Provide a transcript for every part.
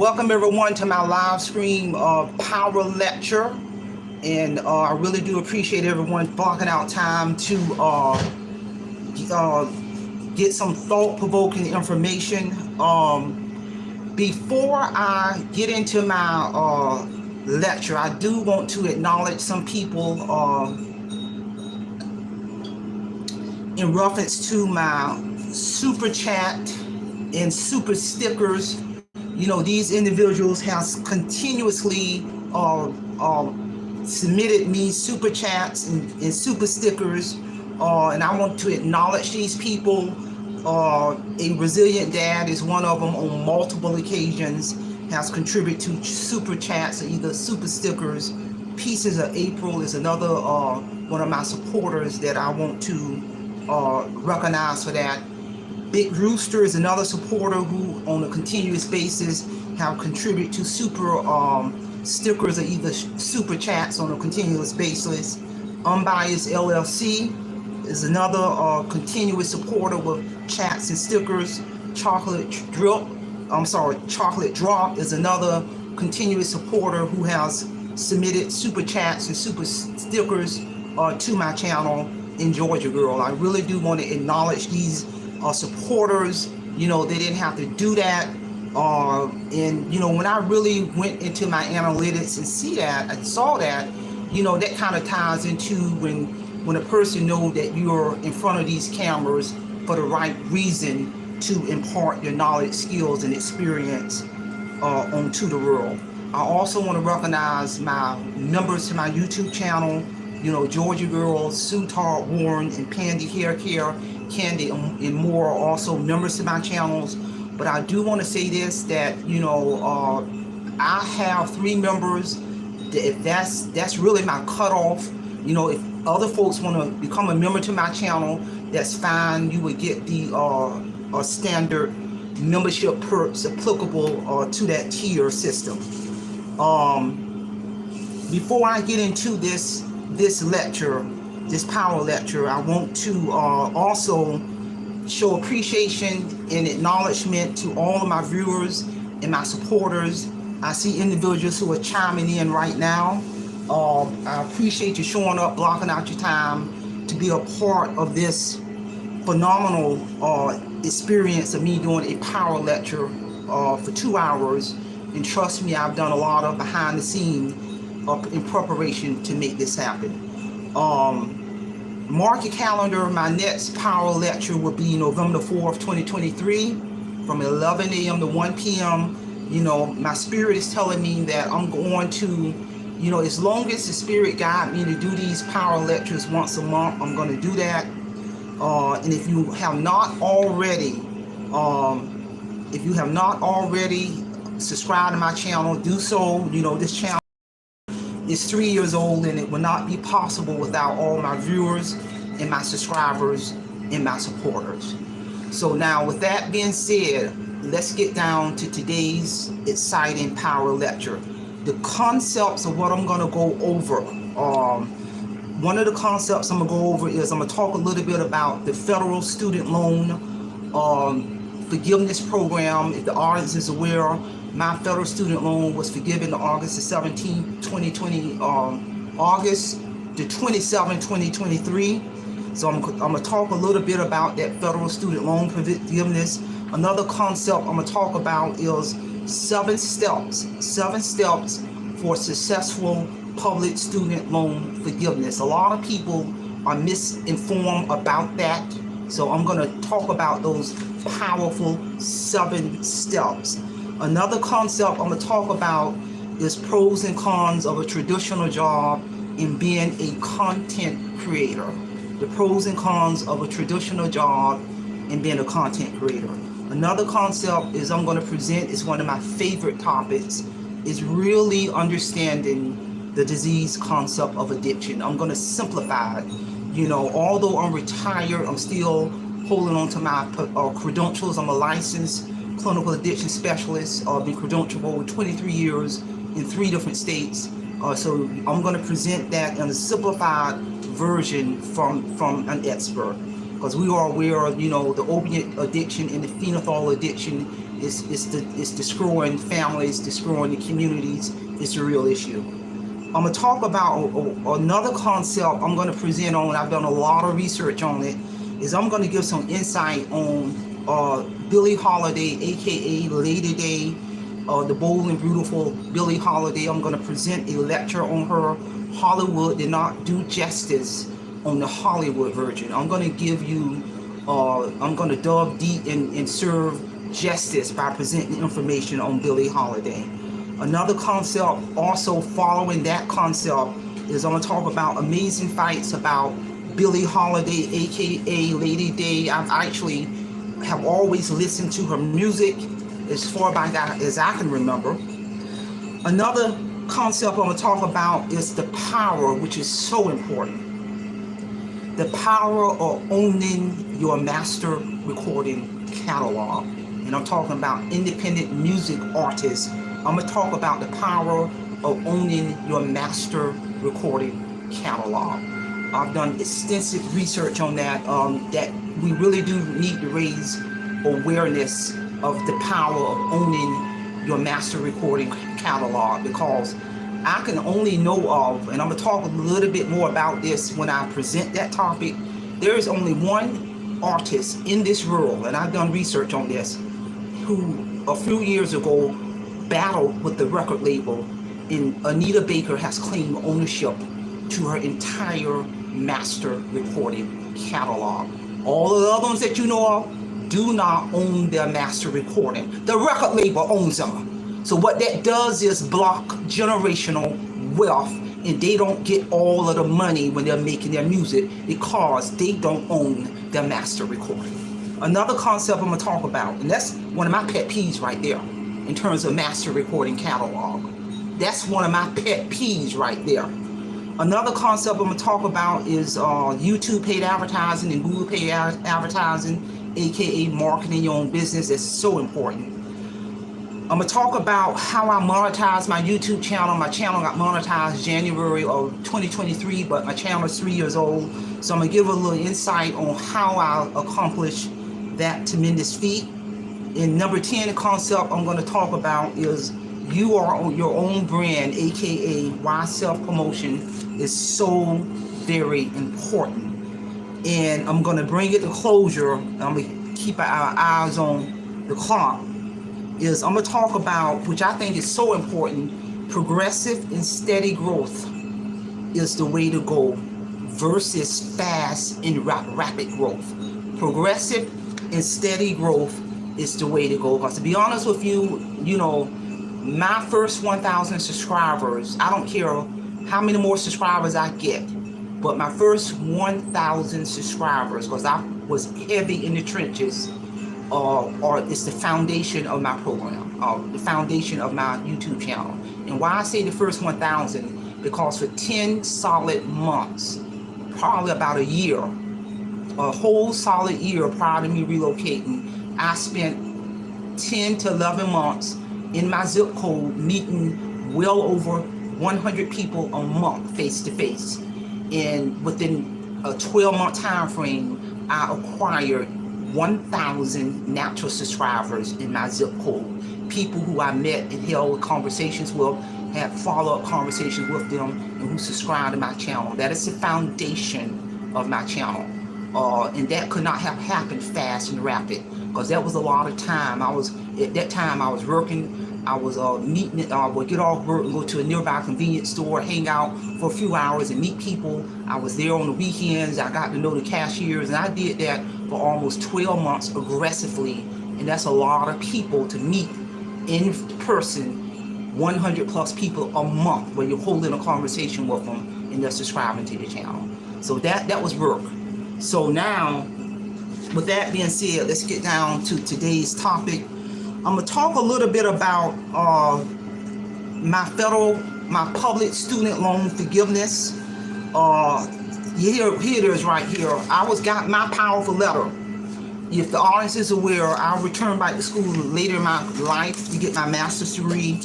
Welcome everyone to my live stream power lecture, and I really do appreciate everyone blocking out time to get some thought-provoking information. Before I get into my lecture, I do want to acknowledge some people in reference to my super chat and super stickers. You know, these individuals have continuously submitted me super chats and super stickers, and I want to acknowledge these people. A resilient dad is one of them. On multiple occasions has contributed to super chats or either super stickers. Pieces of April is another one of my supporters that I want to recognize for that. Big Rooster is another supporter who on a continuous basis have contributed to super stickers or either super chats on a continuous basis. Unbiased LLC is another continuous supporter with chats and stickers. Chocolate Drop is another continuous supporter who has submitted super chats and super stickers to my channel in Georgia Girl. I really do want to acknowledge these supporters. You know, they didn't have to do that, and you know, when I really went into my analytics and I saw that, you know, that kind of ties into when a person knows that you're in front of these cameras for the right reason to impart your knowledge, skills, and experience onto the world. I also want to recognize my members to my YouTube channel, you know, Georgia Girl, Sue Todd Warren, and Pandy Hair Care, Candy, and more are also members to my channels. But I do want to say this, that, you know, I have 3 members. That's really my cutoff. You know, if other folks want to become a member to my channel, that's fine. You would get the standard membership perks applicable to that tier system. Before I get into this lecture, this power lecture, I want to also show appreciation and acknowledgement to all of my viewers and my supporters. I see individuals who are chiming in right now. I appreciate you showing up, blocking out your time to be a part of this phenomenal experience of me doing a power lecture for 2 hours. And trust me, I've done a lot of behind the scenes in preparation to make this happen. Mark your calendar. My next power lecture will be November 4th, 2023 from 11 a.m. to 1 p.m. You know, my spirit is telling me that I'm going to, you know, as long as the spirit guide me to do these power lectures once a month, I'm going to do that. And if you have not already, subscribed to my channel, do so. You know, this channel is 3 years old, and it will not be possible without all my viewers and my subscribers and my supporters. So now, with that being said, let's get down to today's exciting power lecture. The concepts of what I'm going to go over. One of the concepts I'm going to go over is I'm going to talk a little bit about the federal student loan forgiveness program. If the audience is aware, my federal student loan was forgiven on August the 17th, 2020, August the 27th, 2023. So I'm going to talk a little bit about that federal student loan forgiveness. Another concept I'm going to talk about is 7 steps for successful public student loan forgiveness. A lot of people are misinformed about that. So I'm going to talk about those powerful 7 steps. Another concept I'm going to talk about is pros and cons of a traditional job in being a content creator. The pros and cons of a traditional job in being a content creator. Another concept is I'm going to present, is one of my favorite topics, is really understanding the disease concept of addiction. I'm going to simplify it. You know, although I'm retired, I'm still holding on to my credentials. I'm a licensed clinical addiction specialist. I've been credentialed over 23 years in 3 different states. So I'm going to present that in a simplified version from an expert. Because we are aware of, you know, the opiate addiction and the phenol addiction It's destroying families, destroying the communities. It's a real issue. I'm going to talk about another concept I'm going to present on. I've done a lot of research on it. Is I'm going to give some insight on Billie Holiday, aka Lady Day, the bold and beautiful Billie Holiday. I'm going to present a lecture on her. Hollywood did not do justice on the Hollywood version. I'm going to give you, I'm going to delve deep and serve justice by presenting information on Billie Holiday. Another concept also following that concept is I'm going to talk about amazing facts about Billie Holiday, aka Lady Day. I've actually have always listened to her music as far back as I can remember. Another concept I'm going to talk about is the power, which is so important. The power of owning your master recording catalog. And I'm talking about independent music artists. I'm going to talk about the power of owning your master recording catalog. I've done extensive research on that, that we really do need to raise awareness of the power of owning your master recording catalog, because I can only know of, and I'm going to talk a little bit more about this when I present that topic, there is only one artist in this world, and I've done research on this, who a few years ago battled with the record label, and Anita Baker has claimed ownership to her entire master recording catalog. All of the other ones that you know of do not own their master recording. The record label owns them. So what that does is block generational wealth, and they don't get all of the money when they're making their music because they don't own their master recording. Another concept I'm going to talk about, and that's one of my pet peeves right there in terms of master recording catalog. That's one of my pet peeves right there. Another concept I'm going to talk about is YouTube paid advertising and Google paid advertising, aka marketing your own business. That's so important. I'm going to talk about how I monetize my YouTube channel. My channel got monetized January of 2023, but my channel is 3 years old. So I'm going to give a little insight on how I accomplished that tremendous feat. And number 10 concept I'm going to talk about is you are on your own brand, aka why self-promotion is so very important. And I'm going to bring it to closure. I'm going to keep our eyes on the clock. Is I'm going to talk about, which I think is so important, progressive and steady growth is the way to go versus fast and rapid growth. Progressive and steady growth is the way to go. Because to be honest with you, you know, my first 1,000 subscribers, I don't care how many more subscribers I get, but my first 1,000 subscribers, because I was heavy in the trenches, or it's the foundation of my program, the foundation of my YouTube channel. And why I say the first 1,000, because for 10 solid months, probably about a year, a whole solid year prior to me relocating, I spent 10 to 11 months in my zip code meeting well over 100 people a month face to face. And within a 12-month time frame, I acquired 1,000 natural subscribers in my zip code. People who I met and held conversations with, had follow-up conversations with them, and who subscribed to my channel. That is the foundation of my channel. And that could not have happened fast and rapid, because that was a lot of time. At that time I was working. I was meeting, would get off work and go to a nearby convenience store, hang out for a few hours and meet people. I was there on the weekends. I got to know the cashiers, and I did that for almost 12 months aggressively. And that's a lot of people to meet in person, 100 plus people a month, when you're holding a conversation with them and they're subscribing to the channel. So that was work. So now, with that being said, let's get down to today's topic. I'm going to talk a little bit about my public student loan forgiveness. Here it is right here. I got my powerful letter. If the audience is aware, I'll return back to school later in my life to get my master's degree.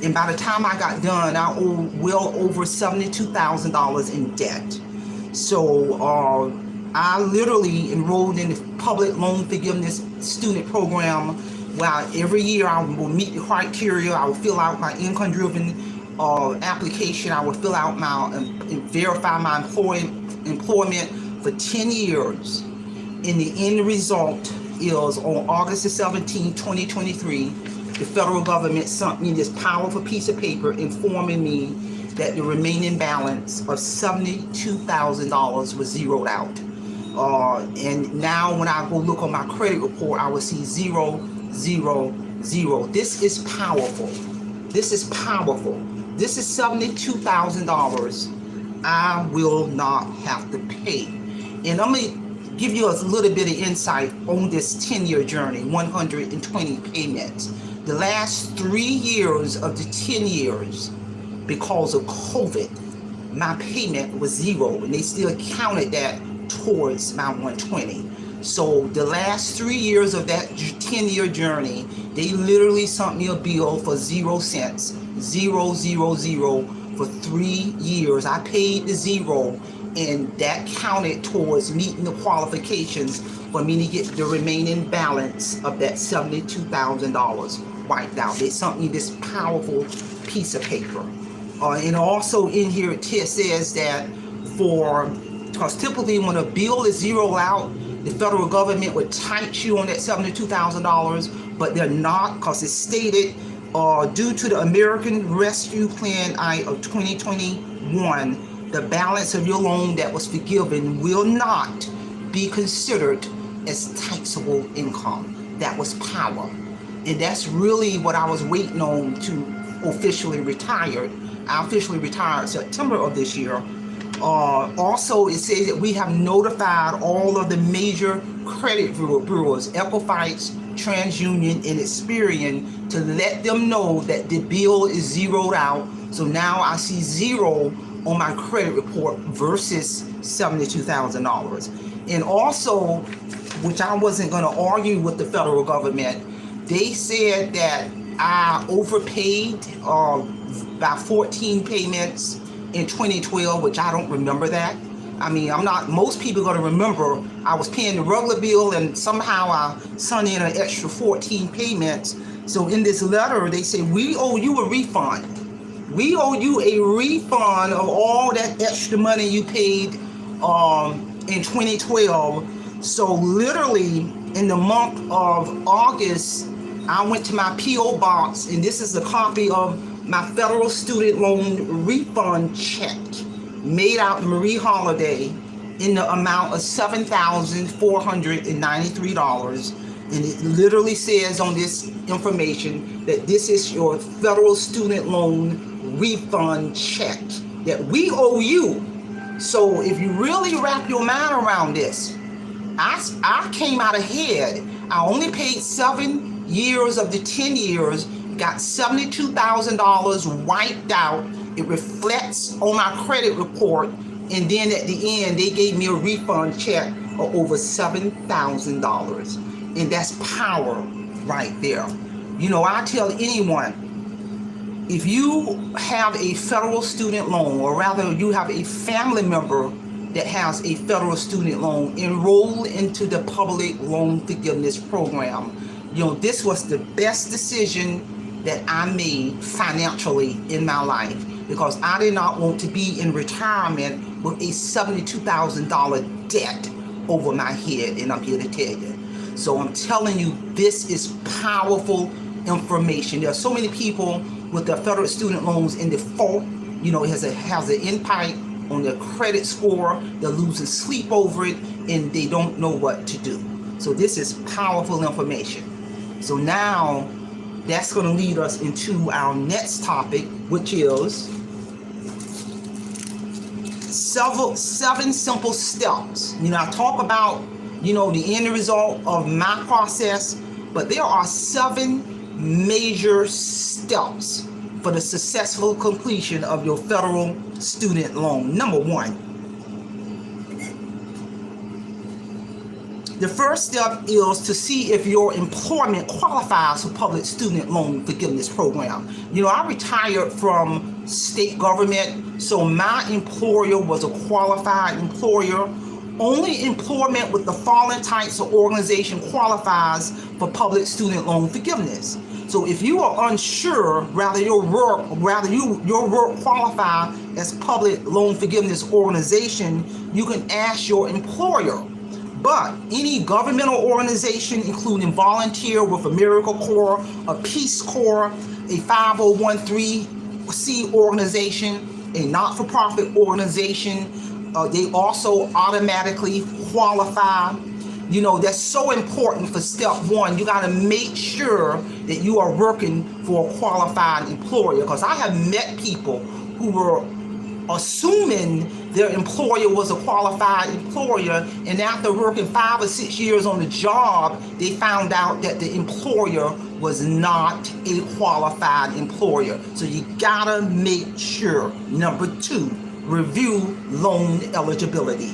And by the time I got done, I owed well over $72,000 in debt. So I literally enrolled in the public loan forgiveness student program Well, every year I will meet the criteria. I will fill out my income-driven application. I will fill out my and verify my employment for 10 years. And the end result is on August the 17th, 2023, the federal government sent me this powerful piece of paper informing me that the remaining balance of $72,000 was zeroed out. And now when I go look on my credit report, I will see 0, 0, 0. This is powerful. This is powerful. This is $72,000 I will not have to pay. And I'm going to give you a little bit of insight on this 10-year journey, 120 payments. The last 3 years of the 10 years, because of COVID, my payment was zero, and they still counted that towards my 120. So the last 3 years of that 10-year journey, they literally sent me a bill for 0 cents, 0, 0, 0 for 3 years. I paid the zero, and that counted towards meeting the qualifications for me to get the remaining balance of that $72,000 wiped out. They sent me this powerful piece of paper. And also in here it says that because typically when a bill is zeroed out, the federal government would tax you on that $72,000, but they're not, because it's stated due to the American Rescue Plan Act of 2021, the balance of your loan that was forgiven will not be considered as taxable income. That was power. And that's really what I was waiting on to officially retire. I officially retired September of this year. Also, it says that we have notified all of the major credit bureaus, Equifax, TransUnion, and Experian, to let them know that the bill is zeroed out. So now I see zero on my credit report versus $72,000. And also, which I wasn't going to argue with the federal government, they said that I overpaid by 14 payments in 2012, which I don't remember that. I mean, most people are going to remember I was paying the regular bill and somehow I sent in an extra 14 payments. So in this letter, they say, we owe you a refund. We owe you a refund of all that extra money you paid in 2012. So literally in the month of August, I went to my P.O. box, and this is a copy of my federal student loan refund check made out to Marie Holiday in the amount of $7,493. And it literally says on this information that this is your federal student loan refund check that we owe you. So if you really wrap your mind around this, I came out ahead. I only paid 7 years of the 10 years, got $72,000 wiped out. It reflects on my credit report, and then at the end they gave me a refund check of over $7,000. And that's power right there. You know, I tell anyone, if you have a federal student loan, or rather you have a family member that has a federal student loan, enroll into the public loan forgiveness program. You know, this was the best decision that I made financially in my life, because I did not want to be in retirement with a $72,000 debt over my head, and I'm here to tell you. So I'm telling you, this is powerful information. There are so many people with their federal student loans in default. You know, it has an impact on their credit score. They're losing sleep over it, and they don't know what to do. So this is powerful information. So now that's going to lead us into our next topic, which is 7 simple steps. You know, I talk about, you know, the end result of my process, but there are 7 major steps for the successful completion of your federal student loan. Number 1, the first step is to see if your employment qualifies for public student loan forgiveness program. You know, I retired from state government, so my employer was a qualified employer, Only employment with the following types of organization qualifies for public student loan forgiveness. So if you are unsure whether your work qualify as public loan forgiveness organization, you can ask your employer. But any governmental organization, including Volunteer with AmeriCorps, a Peace Corps, a 501(c) organization, a not-for-profit organization, they also automatically qualify. You know, that's so important for step one. You got to make sure that you are working for a qualified employer, because I have met people who were assuming their employer was a qualified employer, and after working 5 or 6 years on the job, they found out that the employer was not a qualified employer. So you gotta make sure. Number 2, review loan eligibility.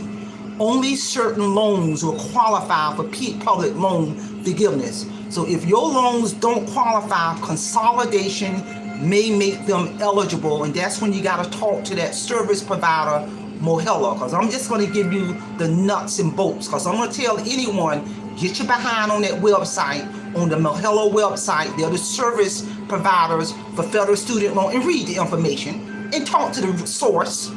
Only certain loans will qualify for public loan forgiveness. So if your loans don't qualify, consolidation may make them eligible, and that's when you got to talk to that service provider, Mohela, because I'm just going to give you the nuts and bolts, because I'm going to tell anyone, get your behind on that website, on the Mohela website. They're the service providers for federal student loan, and read the information and talk to the source.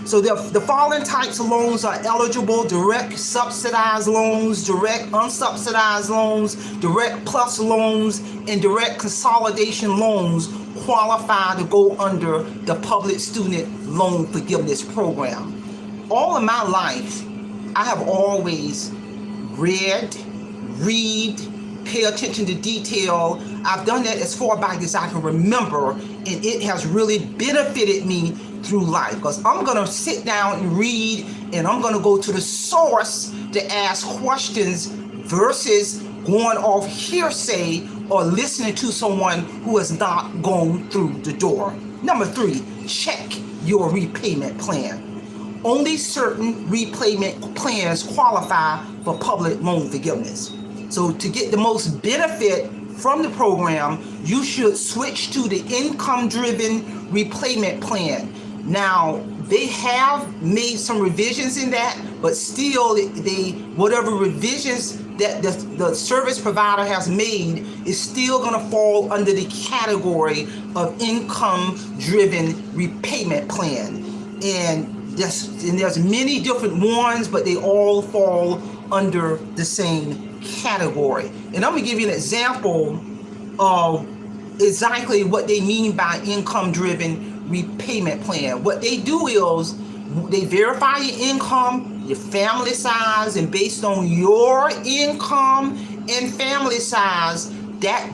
So the following types of loans are eligible: direct subsidized loans, direct unsubsidized loans, direct plus loans, and direct consolidation loans qualify to go under the public student loan forgiveness program. All of my life, I have always read, pay attention to detail. I've done that as far back as I can remember, and it has really benefited me through life, because I'm going to sit down and read, and I'm going to go to the source to ask questions versus going off hearsay or listening to someone who has not gone through the door. Number 3, check your repayment plan. Only certain repayment plans qualify for public loan forgiveness. So to get the most benefit from the program, you should switch to the income-driven repayment plan. Now, they have made some revisions in that, but still, whatever revisions that the service provider has made is still going to fall under the category of income-driven repayment plan. And there's many different ones, but they all fall under the same category. And I'm going to give you an example of exactly what they mean by income-driven repayment plan. What they do is they verify your income, your family size, and based on your income and family size, that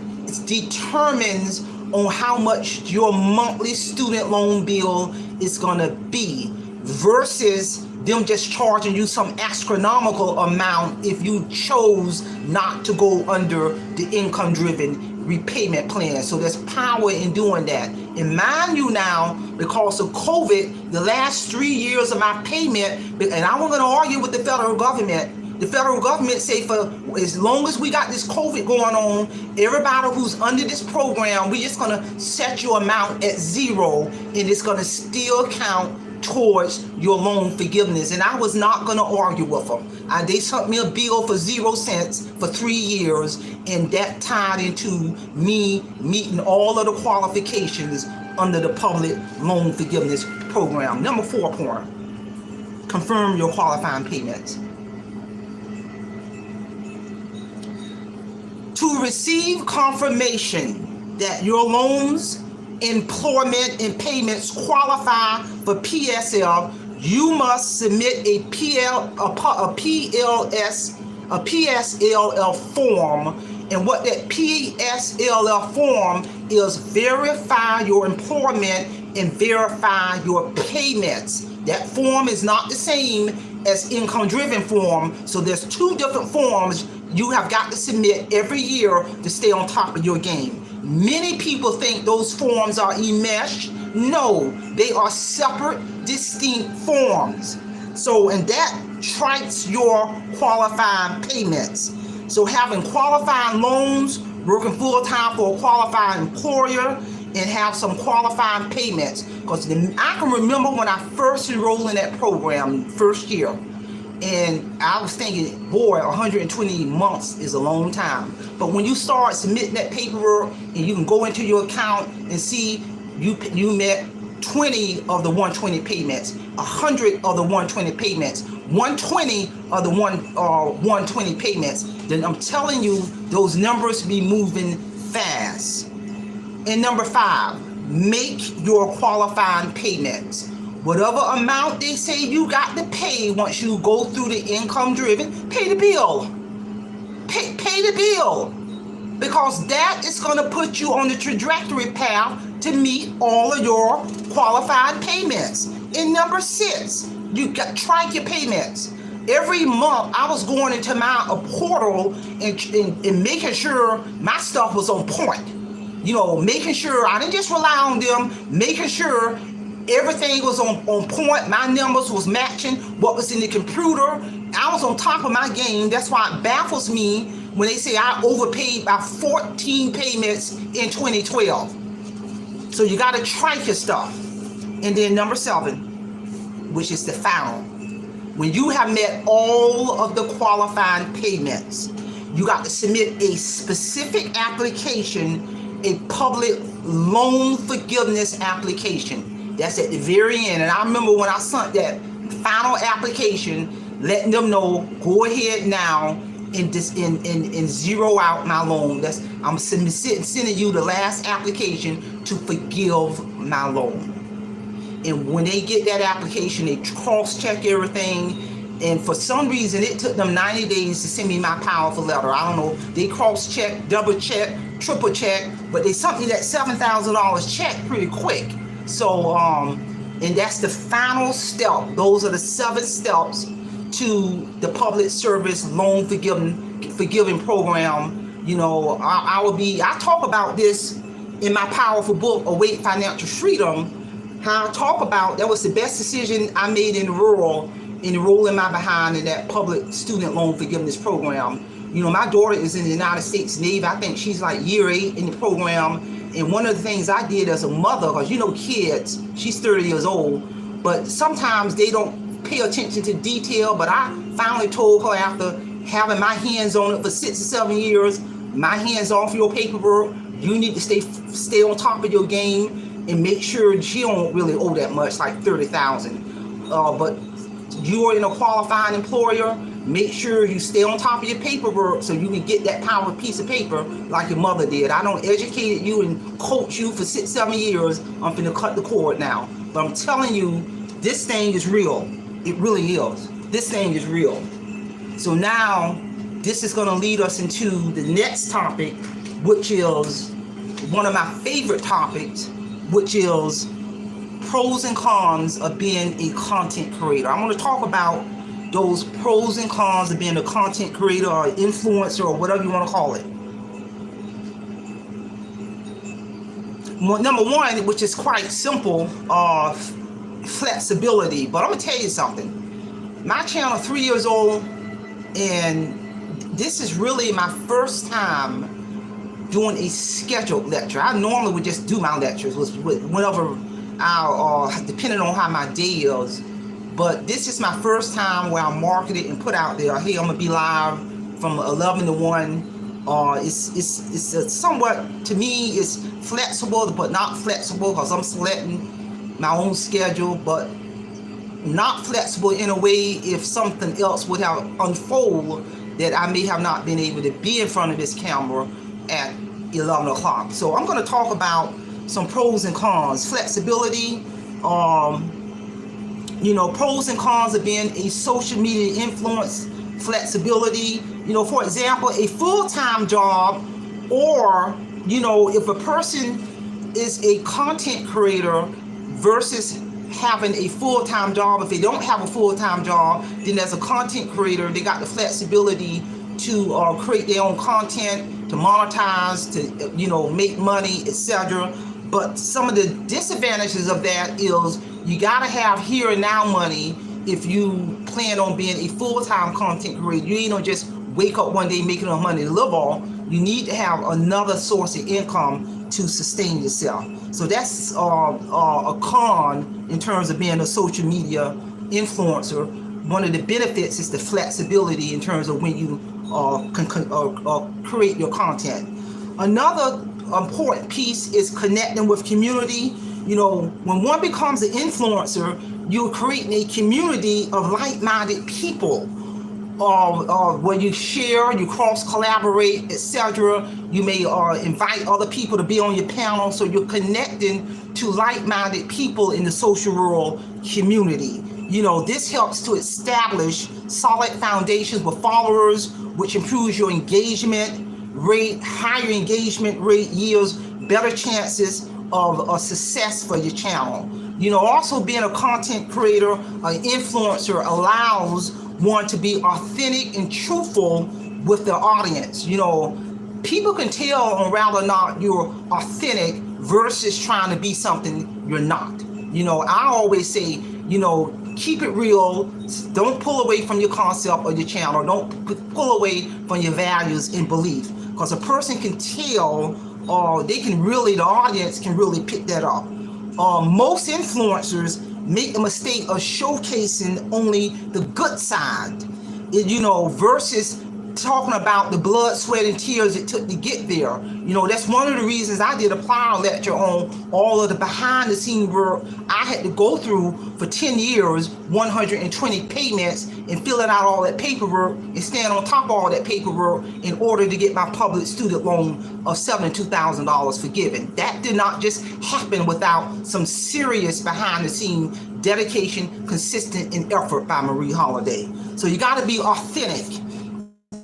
determines on how much your monthly student loan bill is going to be, versus them just charging you some astronomical amount if you chose not to go under the income-driven repayment plan. So there's power in doing that. And mind you now, because of COVID, the last 3 years of my payment, and I wasn't going to argue with the federal government. The federal government say for as long as we got this COVID going on, everybody who's under this program, we're just going to set your amount at 0, and it's going to still count towards your loan forgiveness. And I was not going to argue with them. They sent me a bill for 0 cents for 3 years, and that tied into me meeting all of the qualifications under the public loan forgiveness program. Number 4 point, confirm your qualifying payments. To receive confirmation that your loans, employment, and payments qualify for PSL, you must submit a PSLF form. And what that PSLF form is, verify your employment and verify your payments. That form is not the same as income-driven form. So there's 2 different forms you have got to submit every year to stay on top of your game. Many people think those forms are enmeshed. No, they are separate, distinct forms. So, and that tracks your qualifying payments. So having qualifying loans, working full-time for a qualified employer, and have some qualifying payments. Because I can remember when I first enrolled in that program, first year, And I was thinking, boy, 120 months is a long time. But when you start submitting that paperwork and you can go into your account and see you met 20 of the 120 payments, 100 of the 120 payments, 120 of the 120 payments, then I'm telling you, those numbers be moving fast. And number 5, make your qualifying payments. Whatever amount they say you got to pay once you go through the income driven, pay the bill. Pay the bill. Because that is going to put you on the trajectory path to meet all of your qualified payments. And number 6, you got track your payments. Every month I was going into my portal and making sure my stuff was on point. You know, making sure I didn't just rely on them, making sure everything was on point. My numbers was matching what was in the computer. I was on top of my game. That's why it baffles me when they say I overpaid by 14 payments in 2012. So you got to track your stuff. And then number 7, which is the final. When you have met all of the qualifying payments, you got to submit a specific application, a public loan forgiveness application. That's at the very end. And I remember when I sent that final application, letting them know, go ahead now and zero out my loan. I'm sending you the last application to forgive my loan. And when they get that application, they cross-check everything. And for some reason, it took them 90 days to send me my powerful letter. I don't know. They cross-check, double-check, triple-check, but they sent me that $7,000 check pretty quick. So, and that's the final step. Those are the 7 steps to the public service loan forgiving program. You know, I talk about this in my powerful book, Awake Financial Freedom. How I talk about that was the best decision I made in enrolling my behind in that public student loan forgiveness program. You know, my daughter is in the United States Navy. I think she's like year 8 in the program. And one of the things I did as a mother, because you know kids, she's 30 years old, but sometimes they don't pay attention to detail. But I finally told her, after having my hands on it for 6 or 7 years, my hands off your paperwork, you need to stay on top of your game and make sure she don't really owe that much, like $30,000. But you are in a qualifying employer, make sure you stay on top of your paperwork so you can get that power piece of paper like your mother did. I don't educate you and coach you for 6, 7 years. I'm finna cut the cord now. But I'm telling you, this thing is real. It really is. This thing is real. So now, this is gonna lead us into the next topic, which is one of my favorite topics, which is pros and cons of being a content creator. I'm going to talk about those pros and cons of being a content creator or influencer or whatever you want to call it. Number 1, which is quite simple, flexibility. But I'm going to tell you something. My channel is 3 years old, and this is really my first time doing a scheduled lecture. I normally would just do my lectures whenever depending on how my day is. But this is my first time where I market it and put out there, hey, I'm gonna be live from 11 to 1. It's a somewhat, to me, it's flexible, but not flexible because I'm selecting my own schedule, but not flexible in a way if something else would have unfold that I may have not been able to be in front of this camera at 11 o'clock. So I'm going to talk about some pros and cons. Flexibility, you know, pros and cons of being a social media influence. Flexibility, you know, for example, a full-time job, or, you know, if a person is a content creator versus having a full-time job. If they don't have a full-time job, then as a content creator, they got the flexibility to create their own content, to monetize, to, you know, make money, etc. But some of the disadvantages of that is you gotta have here and now money if you plan on being a full-time content creator. You ain't gonna just wake up one day making enough money to live on. You need to have another source of income to sustain yourself. So that's a con in terms of being a social media influencer. one of the benefits is the flexibility in terms of when you can create your content. Another important piece is connecting with community. You know, when one becomes an influencer, you're creating a community of like-minded people, where you share, you cross-collaborate, etc. You may invite other people to be on your panel, so you're connecting to like-minded people in the social world community. You know, this helps to establish solid foundations with followers, which improves your engagement rate. Higher engagement rate yields better chances of success for your channel. You know, also being a content creator, an influencer, allows one to be authentic and truthful with their audience. You know, people can tell on whether or not you're authentic versus trying to be something you're not. You know, I always say, you know, keep it real. Don't pull away from your concept or your channel. Don't pull away from your values and belief, because a person can tell, they can really, the audience can really pick that up. Most influencers make the mistake of showcasing only the good side, you know, versus talking about the blood, sweat, and tears it took to get there. You know, that's one of the reasons I did a prior lecture on all of the behind the scene work I had to go through for 10 years, 120 payments, and filling out all that paperwork and stand on top of all that paperwork in order to get my public student loan of $72,000 forgiven. That did not just happen without some serious behind the scene dedication, consistent, and effort by Marie Holiday. So you got to be authentic.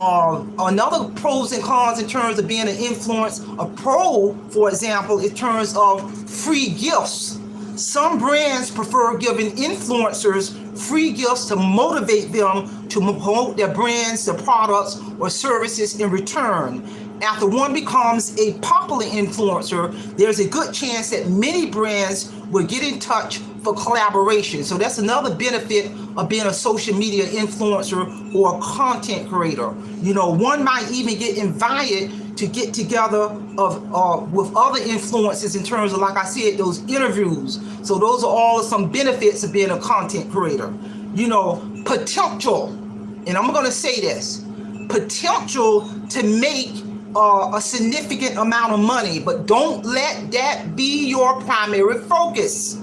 Another pros and cons in terms of being an influence, a pro, for example, in terms of free gifts. Some brands prefer giving influencers free gifts to motivate them to promote their brands, their products, or services in return. After one becomes a popular influencer, there's a good chance that many brands will get in touch for collaboration. So that's another benefit of being a social media influencer or a content creator. You know, one might even get invited to get together with other influencers in terms of, like I said, those interviews. So those are all some benefits of being a content creator. You know, potential, and I'm going to say this, potential to make a significant amount of money, but don't let that be your primary focus.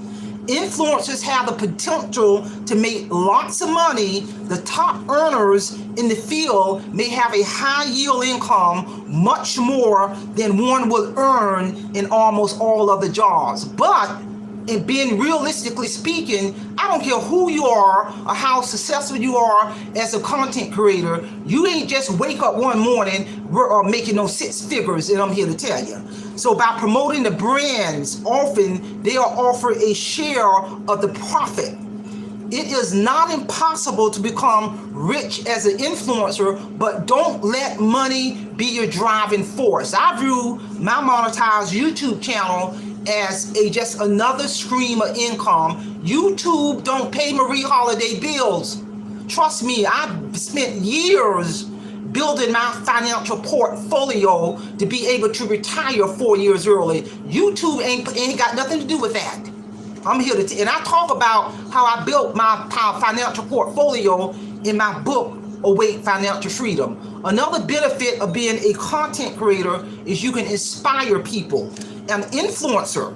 Influencers have the potential to make lots of money. The top earners in the field may have a high yield income, much more than one would earn in almost all other jobs. But in being realistically speaking, I don't care who you are or how successful you are as a content creator, you ain't just wake up one morning making no six figures, and I'm here to tell you. So by promoting the brands, often they are offered a share of the profit. It is not impossible to become rich as an influencer, but don't let money be your driving force. I view my monetized YouTube channel as just another stream of income. YouTube don't pay Marie Holiday bills. Trust me, I've spent years building my financial portfolio to be able to retire 4 years early. YouTube ain't got nothing to do with that. I'm here to, and I talk about how I built my financial portfolio in my book, Awake Financial Freedom. Another benefit of being a content creator is you can inspire people. An influencer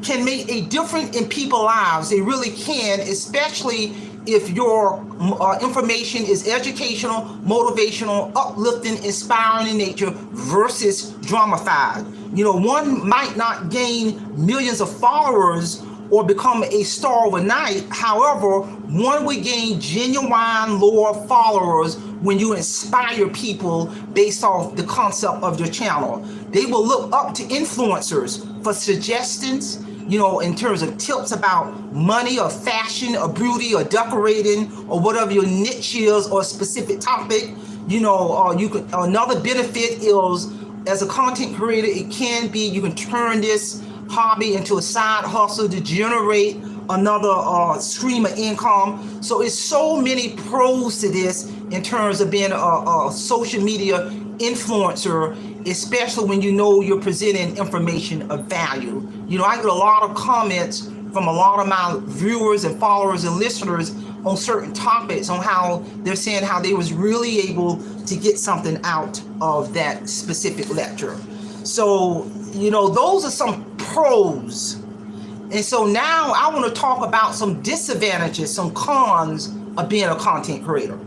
can make a difference in people's lives. They really can, especially if your information is educational, motivational, uplifting, inspiring in nature versus dramified. You know, one might not gain millions of followers or become a star overnight. However, one would gain genuine loyal followers when you inspire people based off the concept of your channel. They will look up to influencers for suggestions, you know, in terms of tips about money or fashion or beauty or decorating or whatever your niche is or a specific topic. You know, you can, another benefit is, as a content creator, it can be, you can turn this hobby into a side hustle to generate another stream of income. So it's so many pros to this in terms of being a social media influencer, especially when you know you're presenting information of value. You know, I get a lot of comments from a lot of my viewers and followers and listeners on certain topics, on how they're saying how they was really able to get something out of that specific lecture. So, you know, those are some pros. And so now I want to talk about some disadvantages, some cons of being a content creator.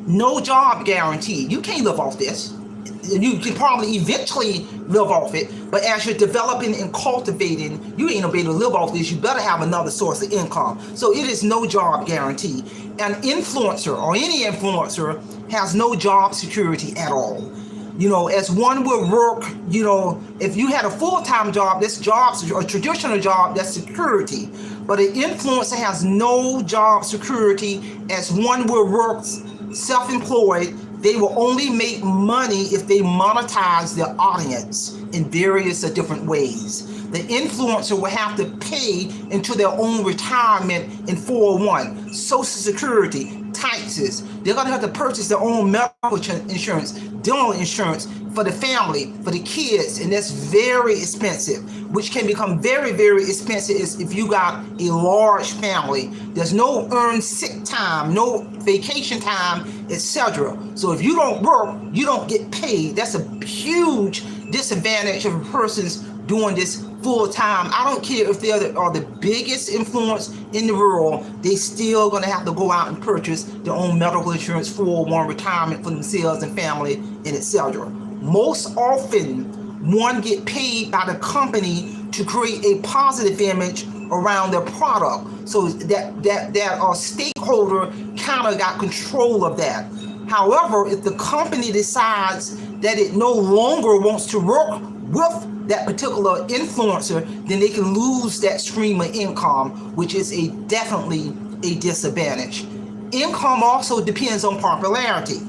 No job guarantee. You can't live off this. You can probably eventually live off it, but as you're developing and cultivating, you ain't gonna be able to live off this. You better have another source of income. So it is no job guarantee. An influencer or any influencer has no job security at all. You know, as one would work, you know, if you had a full-time job, this job's a traditional job, that's security. But an influencer has no job security. As one will work self-employed, they will only make money if they monetize their audience in various different ways. The influencer will have to pay into their own retirement in 401, Social Security, taxes. They're going to have to purchase their own medical insurance, dental insurance for the family, for the kids, and that's very expensive, which can become very, very expensive if you got a large family. There's no earned sick time, no vacation time, etc. So if you don't work, you don't get paid. That's a huge disadvantage of a person's doing this full time. I don't care if they are the biggest influence in the world, they still gonna have to go out and purchase their own medical insurance, 401 retirement for themselves and family, and etc. Most often, one get paid by the company to create a positive image around their product. So that stakeholder kind of got control of that. However, if the company decides that it no longer wants to work with that particular influencer, then they can lose that stream of income, which is definitely a disadvantage. Income also depends on popularity.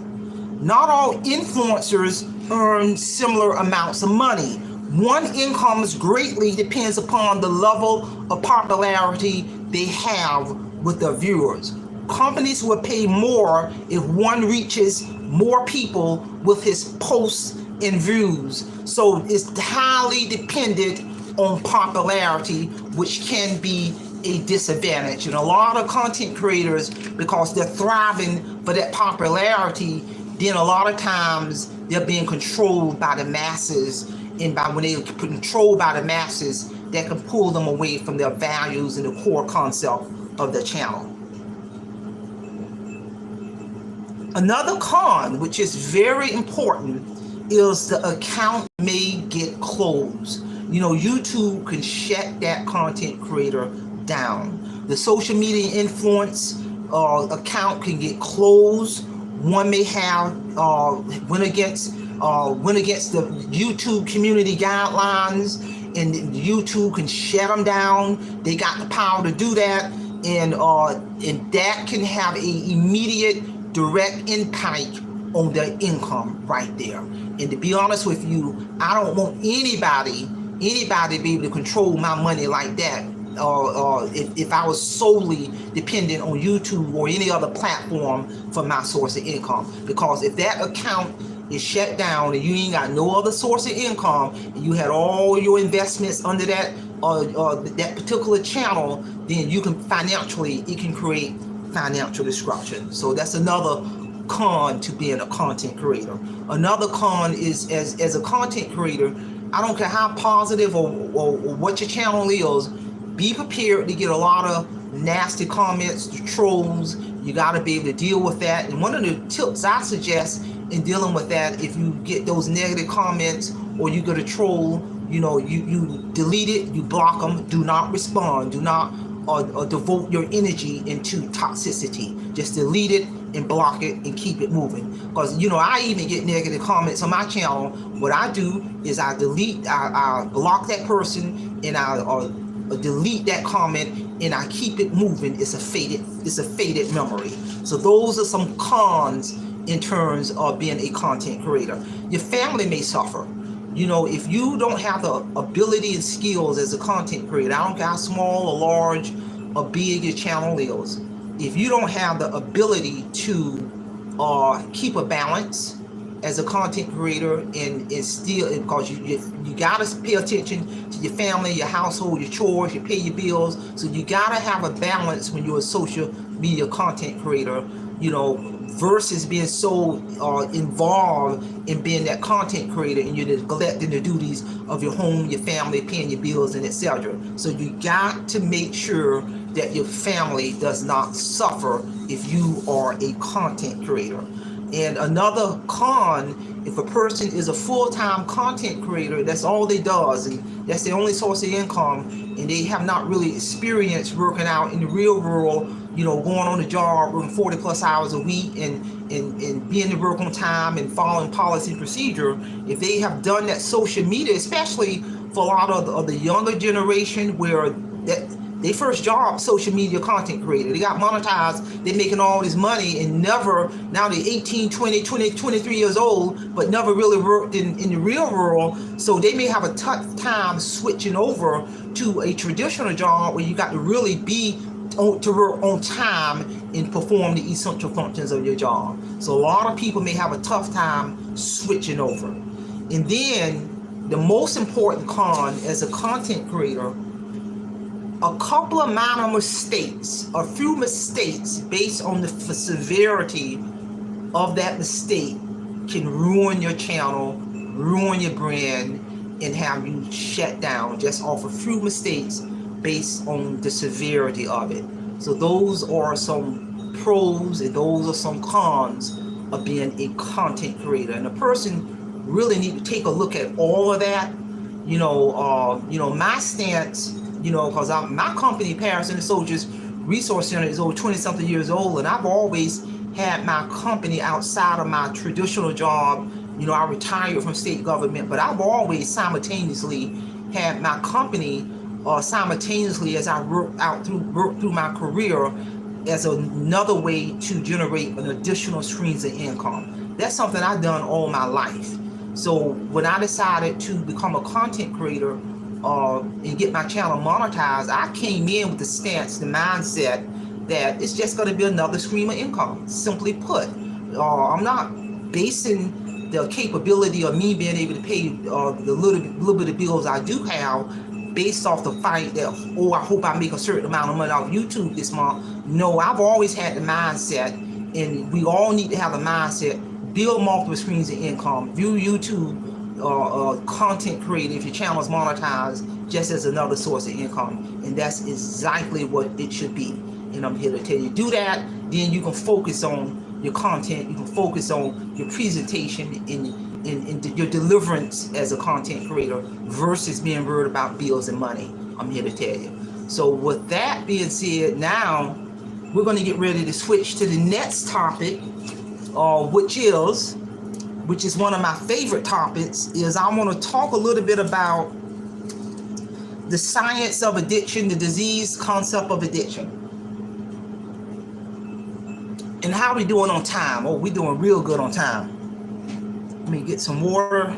Not all influencers earn similar amounts of money. One income greatly depends upon the level of popularity they have with their viewers. Companies will pay more if one reaches more people with his posts and views. So it's highly dependent on popularity, which can be a disadvantage. And a lot of content creators, because they're thriving for that popularity, then a lot of times they're being controlled by the masses, and when they're controlled by the masses, that can pull them away from their values and the core concept of the channel. Another con, which is very important, is the account may get closed. You know, YouTube can shut that content creator down. The social media influence account can get closed. One may have went against the YouTube community guidelines, and YouTube can shut them down. They got the power to do that, and that can have an immediate direct impact on their income right there. And to be honest with you, I don't want anybody to be able to control my money like that. If I was solely dependent on YouTube or any other platform for my source of income, because if that account is shut down and you ain't got no other source of income, and you had all your investments under that that particular channel, then you can it can create financial disruption. So that's another con to being a content creator. Another con is as a content creator, I don't care how positive or what your channel is, be prepared to get a lot of nasty comments, trolls. You got to be able to deal with that. And one of the tips I suggest in dealing with that, if you get those negative comments or you get a troll, you know, you delete it, you block them, do not respond, do not devote your energy into toxicity. Just delete it and block it and keep it moving. Because, you know, I even get negative comments on my channel. What I do is I block that person, and I delete that comment, and I keep it moving. It's a faded memory. So those are some cons in terms of being a content creator. Your family may suffer. You know, if you don't have the ability and skills as a content creator, I don't care how small or large or big your channel is, if you don't have the ability to keep a balance, as a content creator, and it's still, because you gotta pay attention to your family, your household, your chores, you pay your bills. So you gotta have a balance when you're a social media content creator, you know, versus being so involved in being that content creator and you're neglecting the duties of your home, your family, paying your bills, and etc. So you got to make sure that your family does not suffer if you are a content creator. And another con, if a person is a full-time content creator, that's all they does, and that's their only source of income, and they have not really experienced working out in the real world, you know, going on the job, working 40 plus hours a week, and being to work on time and following policy and procedure. If they have done that social media, especially for a lot of the younger generation, where that they first job social media content creator, they got monetized, they're making all this money, and never, now they're 18, 20, 23 years old, but never really worked in the real world. So they may have a tough time switching over to a traditional job where you got to really be to work on time and perform the essential functions of your job. So a lot of people may have a tough time switching over. And then the most important con as a content creator, a couple of minor mistakes, a few mistakes based on the severity of that mistake can ruin your channel, ruin your brand, and have you shut down just off a few mistakes based on the severity of it. So those are some pros and those are some cons of being a content creator. And a person really need to take a look at all of that. You know, my stance, you know, because my company, Paris and the Soldiers Resource Center, is over 20-something years old, and I've always had my company outside of my traditional job. You know, I retired from state government, but I've always simultaneously had my company simultaneously as I worked through my career as another way to generate an additional streams of income. That's something I've done all my life. So when I decided to become a content creator and get my channel monetized, I came in with the stance, the mindset that it's just going to be another stream of income. Simply put, I'm not basing the capability of me being able to pay the little bit of bills I do have based off the fact that, oh, I hope I make a certain amount of money off YouTube this month. No, I've always had the mindset, and we all need to have a mindset, build multiple streams of income, view YouTube content creator, if your channel is monetized, just as another source of income. And that's exactly what it should be. And I'm here to tell you, do that, then you can focus on your content, you can focus on your presentation and your deliverance as a content creator versus being worried about bills and money. I'm here to tell you. So with that being said, now we're going to get ready to switch to the next topic, which is one of my favorite topics. Is I want to talk a little bit about the science of addiction, the disease concept of addiction, and how we doing on time. Oh, we're doing real good on time. Let me get some water.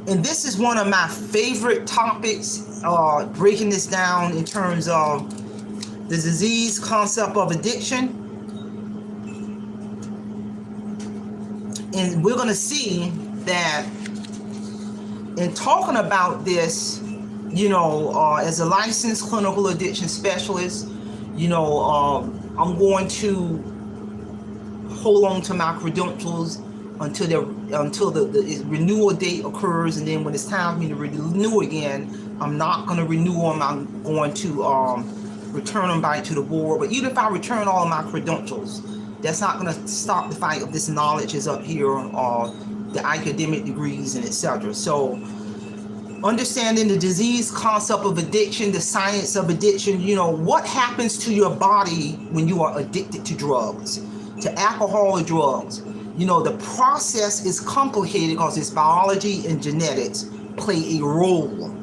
And this is one of my favorite topics, breaking this down in terms of the disease concept of addiction. And we're going to see that in talking about this, you know, as a licensed clinical addiction specialist, you know, I'm going to hold on to my credentials until the renewal date occurs, and then when it's time for me to renew again, I'm not going to renew them. I'm going to return them back to the board. But even if I return all of my credentials, that's not going to stop the fact of this knowledge is up here, the academic degrees and etc. So understanding the disease concept of addiction, the science of addiction, you know, what happens to your body when you are addicted to drugs, to alcohol or drugs. You know, the process is complicated because its biology and genetics play a role.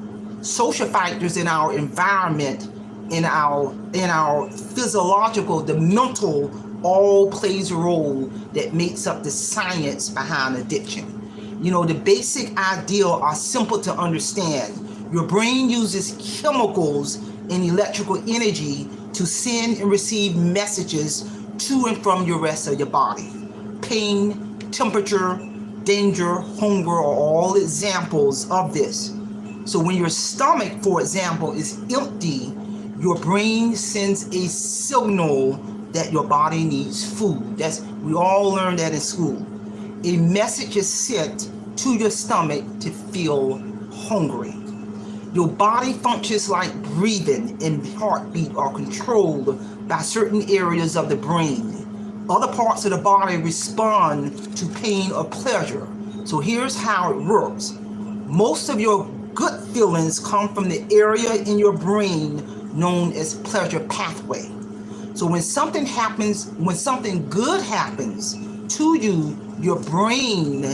Social factors in our environment, in our physiological, the mental, all plays a role that makes up the science behind addiction. You know, the basic ideas are simple to understand. Your brain uses chemicals and electrical energy to send and receive messages to and from your rest of your body. Pain, temperature, danger, hunger are all examples of this. So when your stomach, for example, is empty, your brain sends a signal that your body needs food. We all learned that in school. A message is sent to your stomach to feel hungry. Your body functions like breathing and heartbeat are controlled by certain areas of the brain. Other parts of the body respond to pain or pleasure. So here's how it works. Most of your good feelings come from the area in your brain known as pleasure pathway. So when something good happens to you, your brain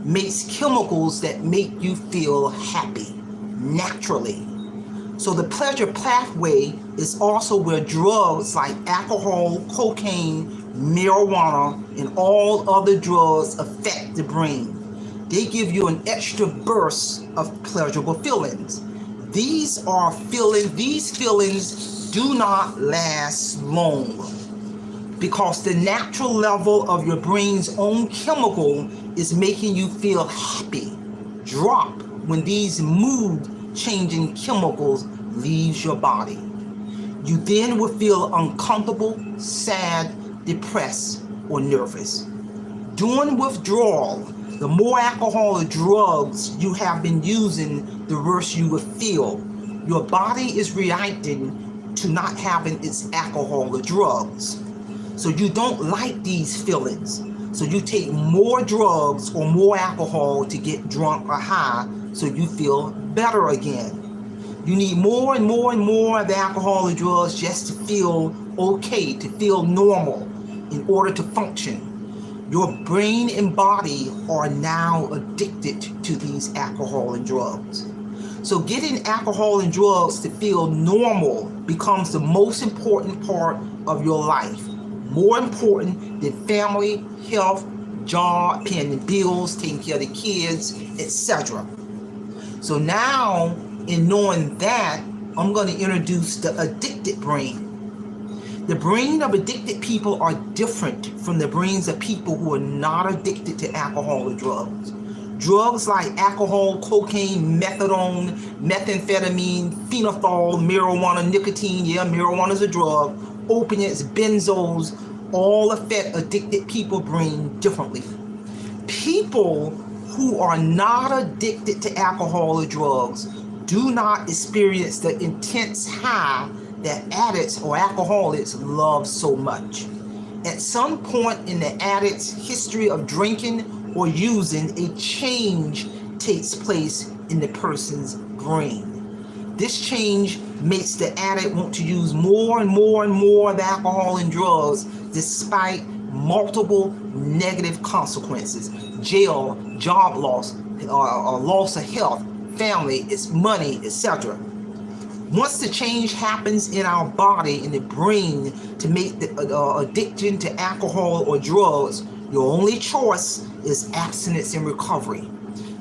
makes chemicals that make you feel happy naturally. So the pleasure pathway is also where drugs like alcohol, cocaine, marijuana, and all other drugs affect the brain. They give you an extra burst of pleasurable feelings. These feelings do not last long because the natural level of your brain's own chemical is making you feel happy drop when these mood-changing chemicals leaves your body. You then will feel uncomfortable, sad, depressed, or nervous. During withdrawal, the more alcohol or drugs you have been using, the worse you will feel. Your body is reacting to not having its alcohol or drugs. So you don't like these feelings. So you take more drugs or more alcohol to get drunk or high so you feel better again. You need more and more and more of the alcohol or drugs just to feel okay, to feel normal in order to function. Your brain and body are now addicted to these alcohol and drugs. So getting alcohol and drugs to feel normal becomes the most important part of your life. More important than family, health, job, paying the bills, taking care of the kids, etc. So now, in knowing that, I'm going to introduce the addicted brain. The brain of addicted people are different from the brains of people who are not addicted to alcohol or drugs. Drugs like alcohol, cocaine, methadone, methamphetamine, phenol, marijuana, nicotine, marijuana is a drug, opiates, benzos, all affect addicted people's brain differently. People who are not addicted to alcohol or drugs do not experience the intense high that addicts or alcoholics love so much. At some point in the addict's history of drinking or using, a change takes place in the person's brain. This change makes the addict want to use more and more and more of alcohol and drugs despite multiple negative consequences: jail, job loss, loss of health, family, its money, etc. Once the change happens in our body, in the brain, to make the addiction to alcohol or drugs, your only choice is abstinence and recovery.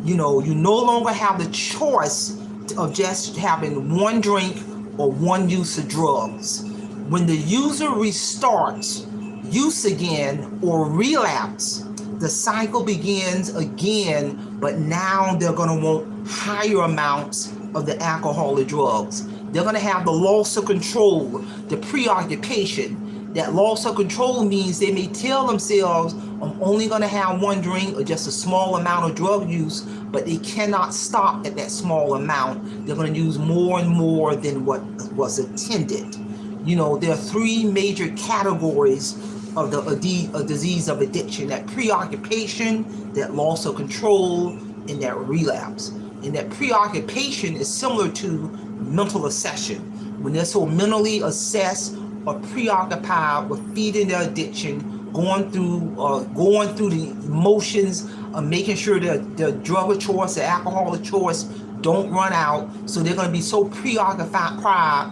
You no longer have the choice of just having one drink or one use of drugs. When the user restarts use again or relapse, the cycle begins again, but now they're going to want higher amounts of the alcohol or drugs. They're going to have the loss of control, the preoccupation. That loss of control means they may tell themselves, I'm only going to have one drink or just a small amount of drug use, but they cannot stop at that small amount. They're going to use more and more than what was intended. There are three major categories of the disease of addiction: that preoccupation, that loss of control, and that relapse. And that preoccupation is similar to mental obsession. When they're so mentally obsessed or preoccupied with feeding their addiction, going through the emotions of making sure that the drug of choice, the alcohol of choice don't run out. So they're going to be so preoccupied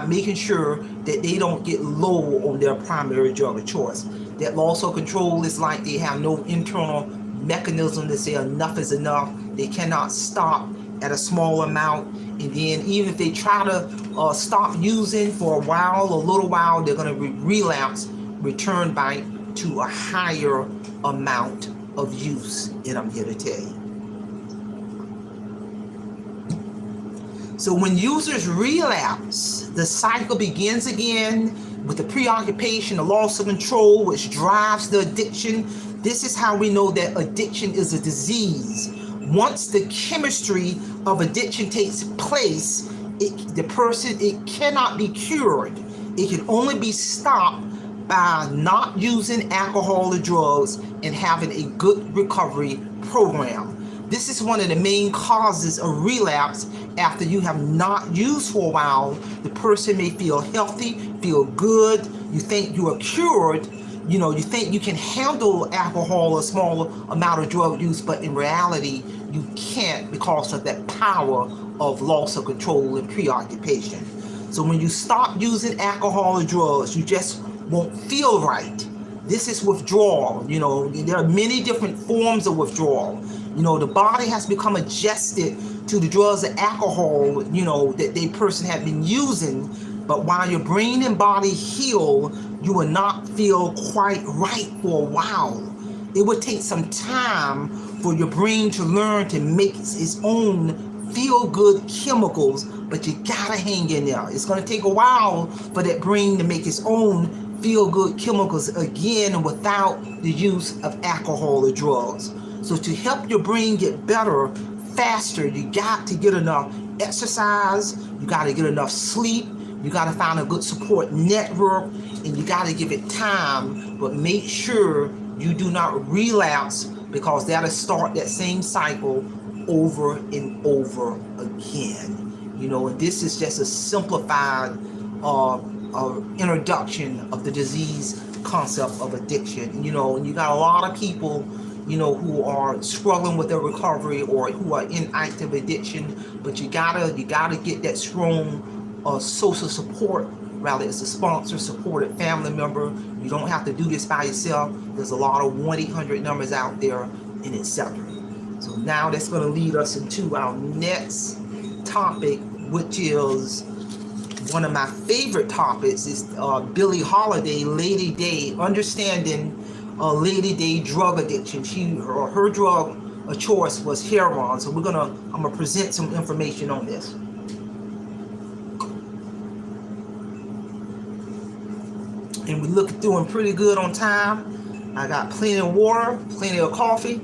making sure that they don't get low on their primary drug of choice. That loss of control is like they have no internal mechanism to say enough is enough. They cannot stop at a small amount, and then even if they try to stop using for a while, a little while, they're going to relapse, return back to a higher amount of use. And I'm here to tell you. So when users relapse, the cycle begins again with the preoccupation, the loss of control, which drives the addiction. This is how we know that addiction is a disease. Once the chemistry of addiction takes place, it cannot be cured. It can only be stopped by not using alcohol or drugs and having a good recovery program. This is one of the main causes of relapse. After you have not used for a while, the person may feel healthy, feel good. You think you are cured. You think you can handle alcohol or a small amount of drug use, but in reality, you can't because of that power of loss of control and preoccupation. So when you stop using alcohol or drugs, you just won't feel right. This is withdrawal. There are many different forms of withdrawal. The body has become adjusted to the drugs and alcohol, that the person had been using. But while your brain and body heal, you will not feel quite right for a while. It would take some time for your brain to learn to make its own feel-good chemicals, but you gotta hang in there. It's gonna take a while for that brain to make its own feel-good chemicals again without the use of alcohol or drugs. So to help your brain get better faster, you got to get enough exercise, you got to get enough sleep, you got to find a good support network, and you got to give it time, but make sure you do not relapse, because that'll start that same cycle over and over again. And this is just a simplified introduction of the disease concept of addiction. And you got a lot of people who are struggling with their recovery or who are in active addiction, but you gotta get that strong social support, rather it's a sponsor, supported family member. You don't have to do this by yourself. There's a lot of 1-800 numbers out there, and etc. So now that's going to lead us into our next topic, which is one of my favorite topics. Is Billie Holiday, Lady Day, understanding Lady Day drug addiction. Her drug of choice was heroin. So I'm gonna present some information on this. And we're doing pretty good on time. I got plenty of water, plenty of coffee.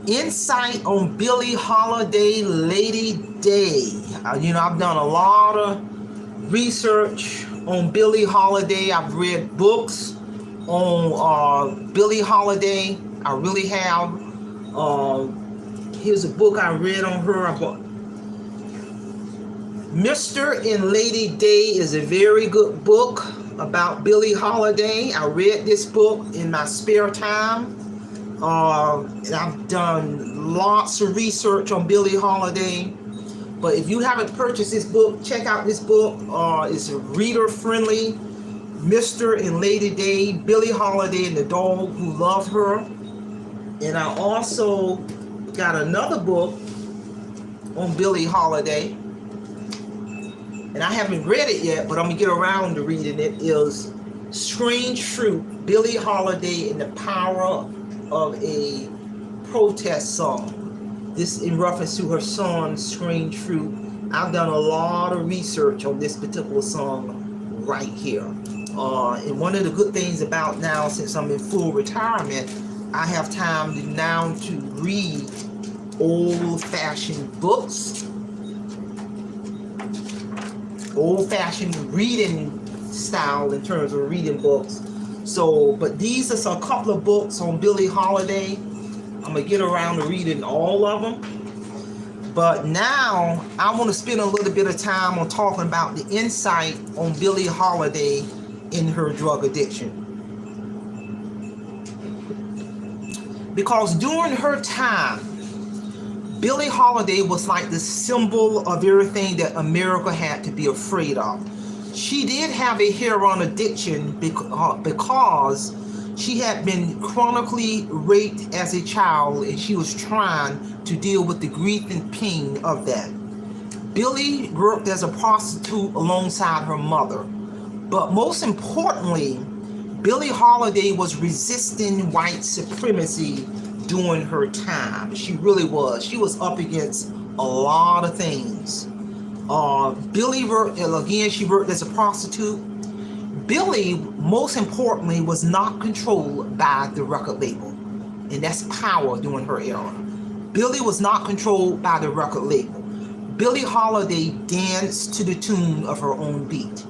Insight on Billie Holiday, Lady Day. I've done a lot of research on Billie Holiday. I've read books on Billie Holiday. I really have. Here's a book I read on her. Mr. and Lady Day is a very good book about Billie Holiday. I read this book in my spare time. And I've done lots of research on Billie Holiday. But if you haven't purchased this book, check out this book. It's reader friendly. Mr. and Lady Day, Billie Holiday and the Dog Who Loved Her. And I also got another book on Billie Holiday, and I haven't read it yet, but I'm gonna get around to reading it. Is Strange Fruit, Billie Holiday and the Power of a Protest Song. This in reference to her song, Strange Fruit. I've done a lot of research on this particular song right here. And one of the good things about now, since I'm in full retirement, I have time now to read old-fashioned books, old-fashioned reading style in terms of reading books. So, but these are a couple of books on Billie Holiday. I'm gonna get around to reading all of them. But now I want to spend a little bit of time on talking about the insight on Billie Holiday in her drug addiction. Because during her time, Billie Holiday was like the symbol of everything that America had to be afraid of. She did have a heroin addiction because She had been chronically raped as a child, and she was trying to deal with the grief and pain of that. Billie worked as a prostitute alongside her mother. But most importantly, Billie Holiday was resisting white supremacy during her time. She really was. She was up against a lot of things. Billie worked, again, she worked as a prostitute. Billie, most importantly, was not controlled by the record label. And that's power during her era. Billie was not controlled by the record label. Billie Holiday danced to the tune of her own beat.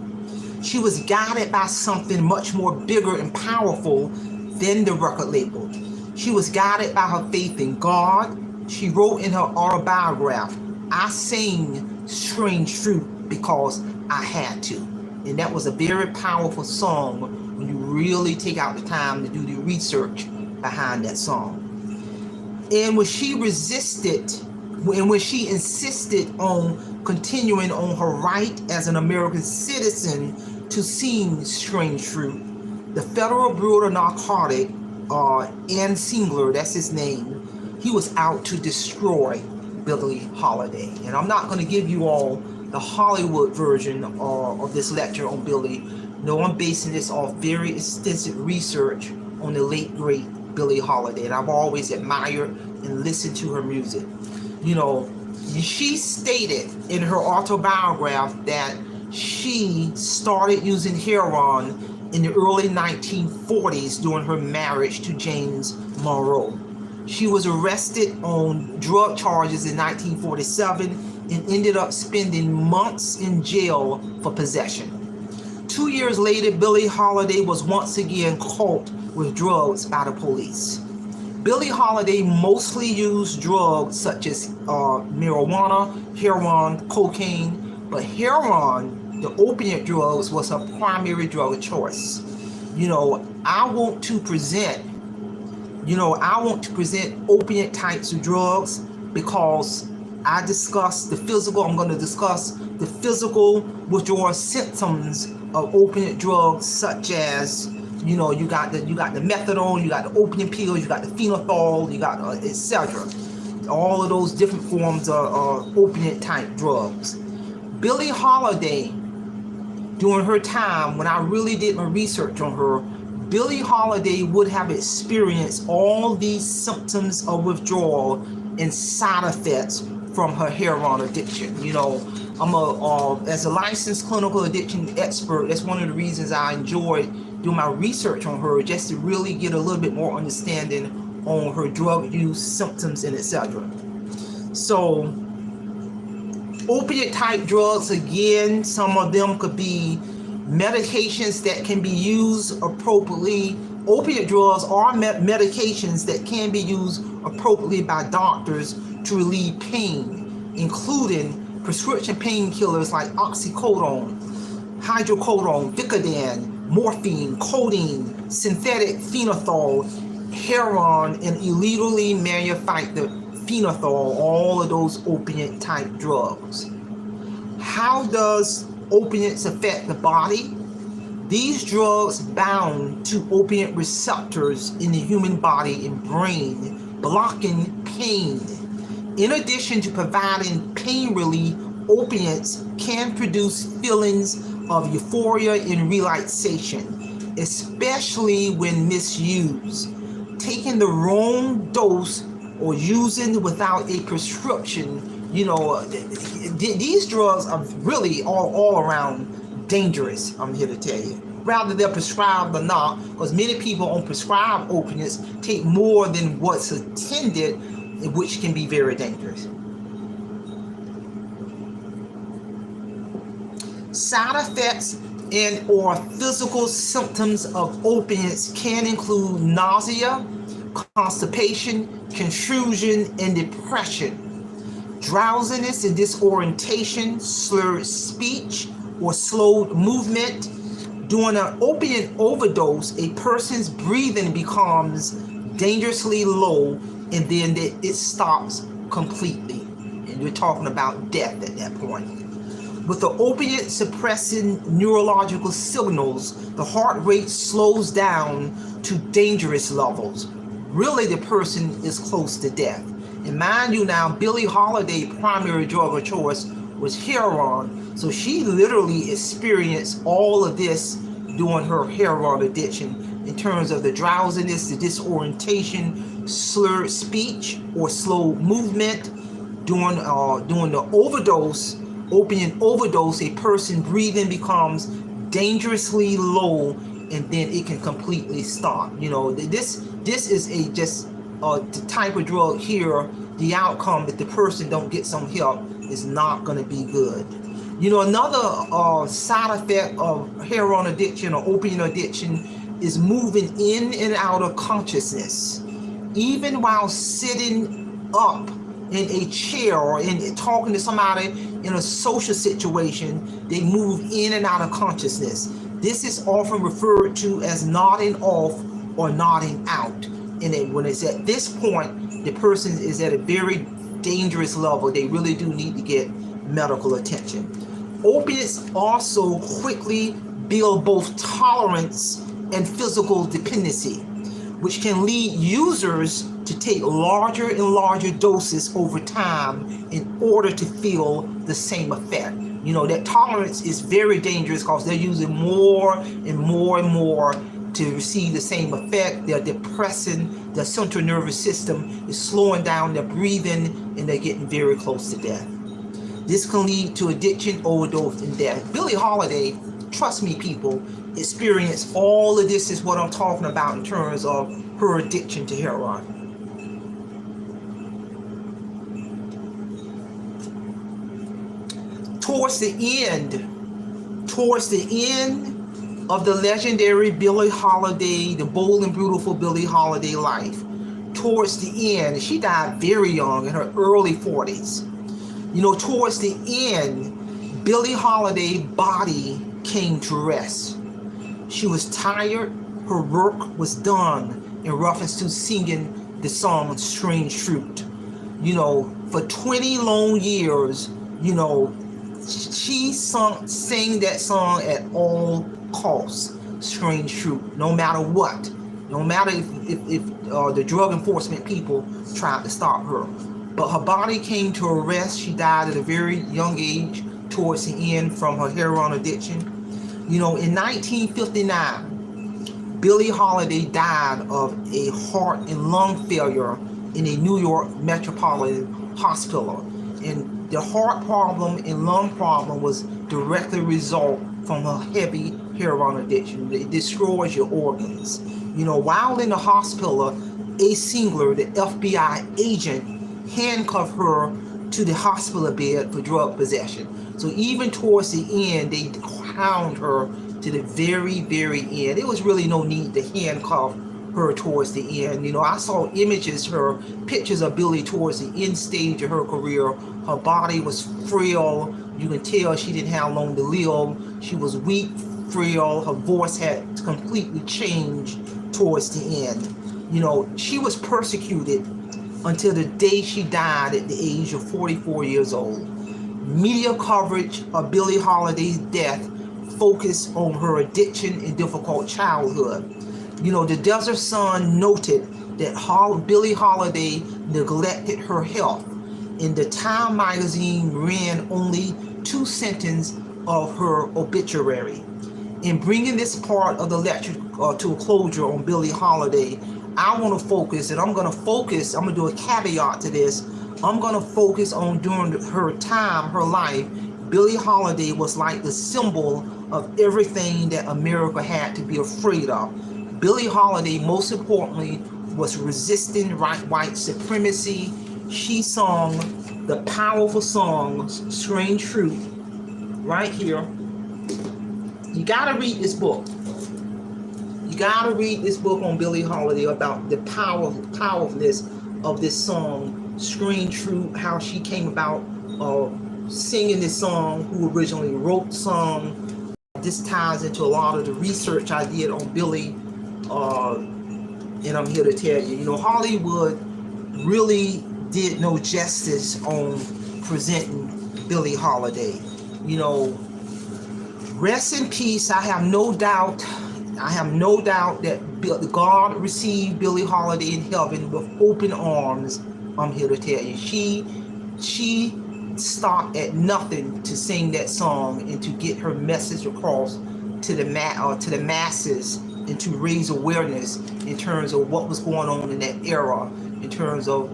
She was guided by something much more bigger and powerful than the record label. She was guided by her faith in God. She wrote in her autobiography, "I sang Strange Fruit because I had to." And that was a very powerful song when you really take out the time to do the research behind that song. And when she resisted, and when she insisted on continuing on her right as an American citizen to sing Strange Fruit, the Federal Bureau of Narcotics, Ann Singler, that's his name, he was out to destroy Billie Holiday. And I'm not going to give you all the Hollywood version of this lecture on Billie. No, I'm basing this off very extensive research on the late, great Billie Holiday. And I've always admired and listened to her music. You know, she stated in her autobiography that she started using heroin in the early 1940s during her marriage to James Monroe. She was arrested on drug charges in 1947 and ended up spending months in jail for possession. 2 years later, Billie Holiday was once again caught with drugs by the police. Billie Holiday mostly used drugs such as marijuana, heroin, cocaine, but heroin, the opiate drugs, was her primary drug of choice. You know, I want to present opiate types of drugs because I discuss the physical. I'm going to discuss the physical withdrawal symptoms of opiate drugs, such as, you know, you got the methadone, you got the opiate pills, you got the phenol, you got etc. All of those different forms of opiate type drugs. Billie Holiday, during her time, when I really did my research on her, Billie Holiday would have experienced all these symptoms of withdrawal and side effects from her heroin addiction. You know, as a licensed clinical addiction expert, that's one of the reasons I enjoyed doing my research on her, just to really get a little bit more understanding on her drug use symptoms and etc. So, opiate type drugs, again, some of them could be medications that can be used appropriately. Opiate drugs are medications that can be used appropriately by doctors to relieve pain, including prescription painkillers like oxycodone, hydrocodone, Vicodin, morphine, codeine, synthetic phenol, heroin, and illegally manufactured phenol, all of those opiate type drugs. How does opiates affect the body? These drugs bound to opiate receptors in the human body and brain, blocking pain. In addition to providing pain relief, opiates can produce feelings of euphoria and relaxation, especially when misused. Taking the wrong dose or using without a prescription, you know, these drugs are really all around dangerous, I'm here to tell you. Whether they're prescribed or not, because many people on prescribed opiates take more than what's intended, which can be very dangerous. Side effects and or physical symptoms of opiates can include nausea, constipation, confusion, and depression, drowsiness and disorientation, slurred speech, or slowed movement. During an opiate overdose, a person's breathing becomes dangerously low, and then it stops completely. And we're talking about death at that point. With the opiate suppressing neurological signals, the heart rate slows down to dangerous levels. Really, the person is close to death. And mind you now, Billie Holiday's primary drug of choice was heroin. So she literally experienced all of this during her heroin addiction in terms of the drowsiness, the disorientation, slurred speech or slow movement. During the overdose, opiate overdose, a person breathing becomes dangerously low, and then it can completely stop. You know, this is the type of drug here. The outcome, if the person don't get some help, is not going to be good. You know, another side effect of heroin addiction or opiate addiction is moving in and out of consciousness, even while sitting up in a chair or in talking to somebody in a social situation. They move in and out of consciousness. This is often referred to as nodding off or nodding out. And when it's at this point, the person is at a very dangerous level. They really do need to get medical attention. Opiates also quickly build both tolerance and physical dependency, which can lead users to take larger and larger doses over time in order to feel the same effect. You know, that tolerance is very dangerous because they're using more and more and more to receive the same effect. They're depressing the central nervous system, is slowing down their breathing, and they're getting very close to death. This can lead to addiction, overdose, and death. Billie Holiday, trust me people, experienced all of this is what I'm talking about in terms of her addiction to heroin. Towards the end of the legendary Billie Holiday, the bold and beautiful Billie Holiday life, towards the end, she died very young in her early 40s. You know, towards the end, Billie Holiday's body came to rest. She was tired, her work was done, in reference to singing the song Strange Fruit. You know, for 20 long years, you know, she sang that song at all costs, Strange Fruit, no matter what. No matter if the drug enforcement people tried to stop her. But her body came to a rest. She died at a very young age towards the end from her heroin addiction. You know, in 1959, Billie Holiday died of a heart and lung failure in a New York Metropolitan Hospital. And the heart problem and lung problem was directly a result from her heavy heroin addiction. It destroys your organs. You know, while in the hospital, A. Singler, the FBI agent, handcuffed her to the hospital bed for drug possession. So even towards the end, they hound her to the very, very end. There was really no need to handcuff her towards the end. You know, I saw pictures of Billie towards the end stage of her career. Her body was frail. You can tell she didn't have long to live. She was weak, frail. Her voice had completely changed towards the end. You know, she was persecuted until the day she died at the age of 44 years old. Media coverage of Billie Holiday's death focused on her addiction and difficult childhood. You know, the Desert Sun noted that Billie Holiday neglected her health, and the Time magazine ran only 2 sentences of her obituary. In bringing this part of the lecture to a closure on Billie Holiday, I want to focus, and I'm going to do a caveat to this. I'm going to focus on during her time, her life. Billie Holiday was like the symbol of everything that America had to be afraid of. Billie Holiday, most importantly, was resisting white supremacy. She sung the powerful song, Strange Fruit, right here. You got to read this book. You got to read this book on Billie Holiday about the powerfulness of this song, Strange Fruit, how she came about singing this song, who originally wrote the song. This ties into a lot of the research I did on Billie, and I'm here to tell you, you know, Hollywood really did no justice on presenting Billie Holiday. You know, rest in peace. I have no doubt. I have no doubt that God received Billie Holiday in heaven with open arms. I'm here to tell you, she stopped at nothing to sing that song and to get her message across to the masses and to raise awareness in terms of what was going on in that era, in terms of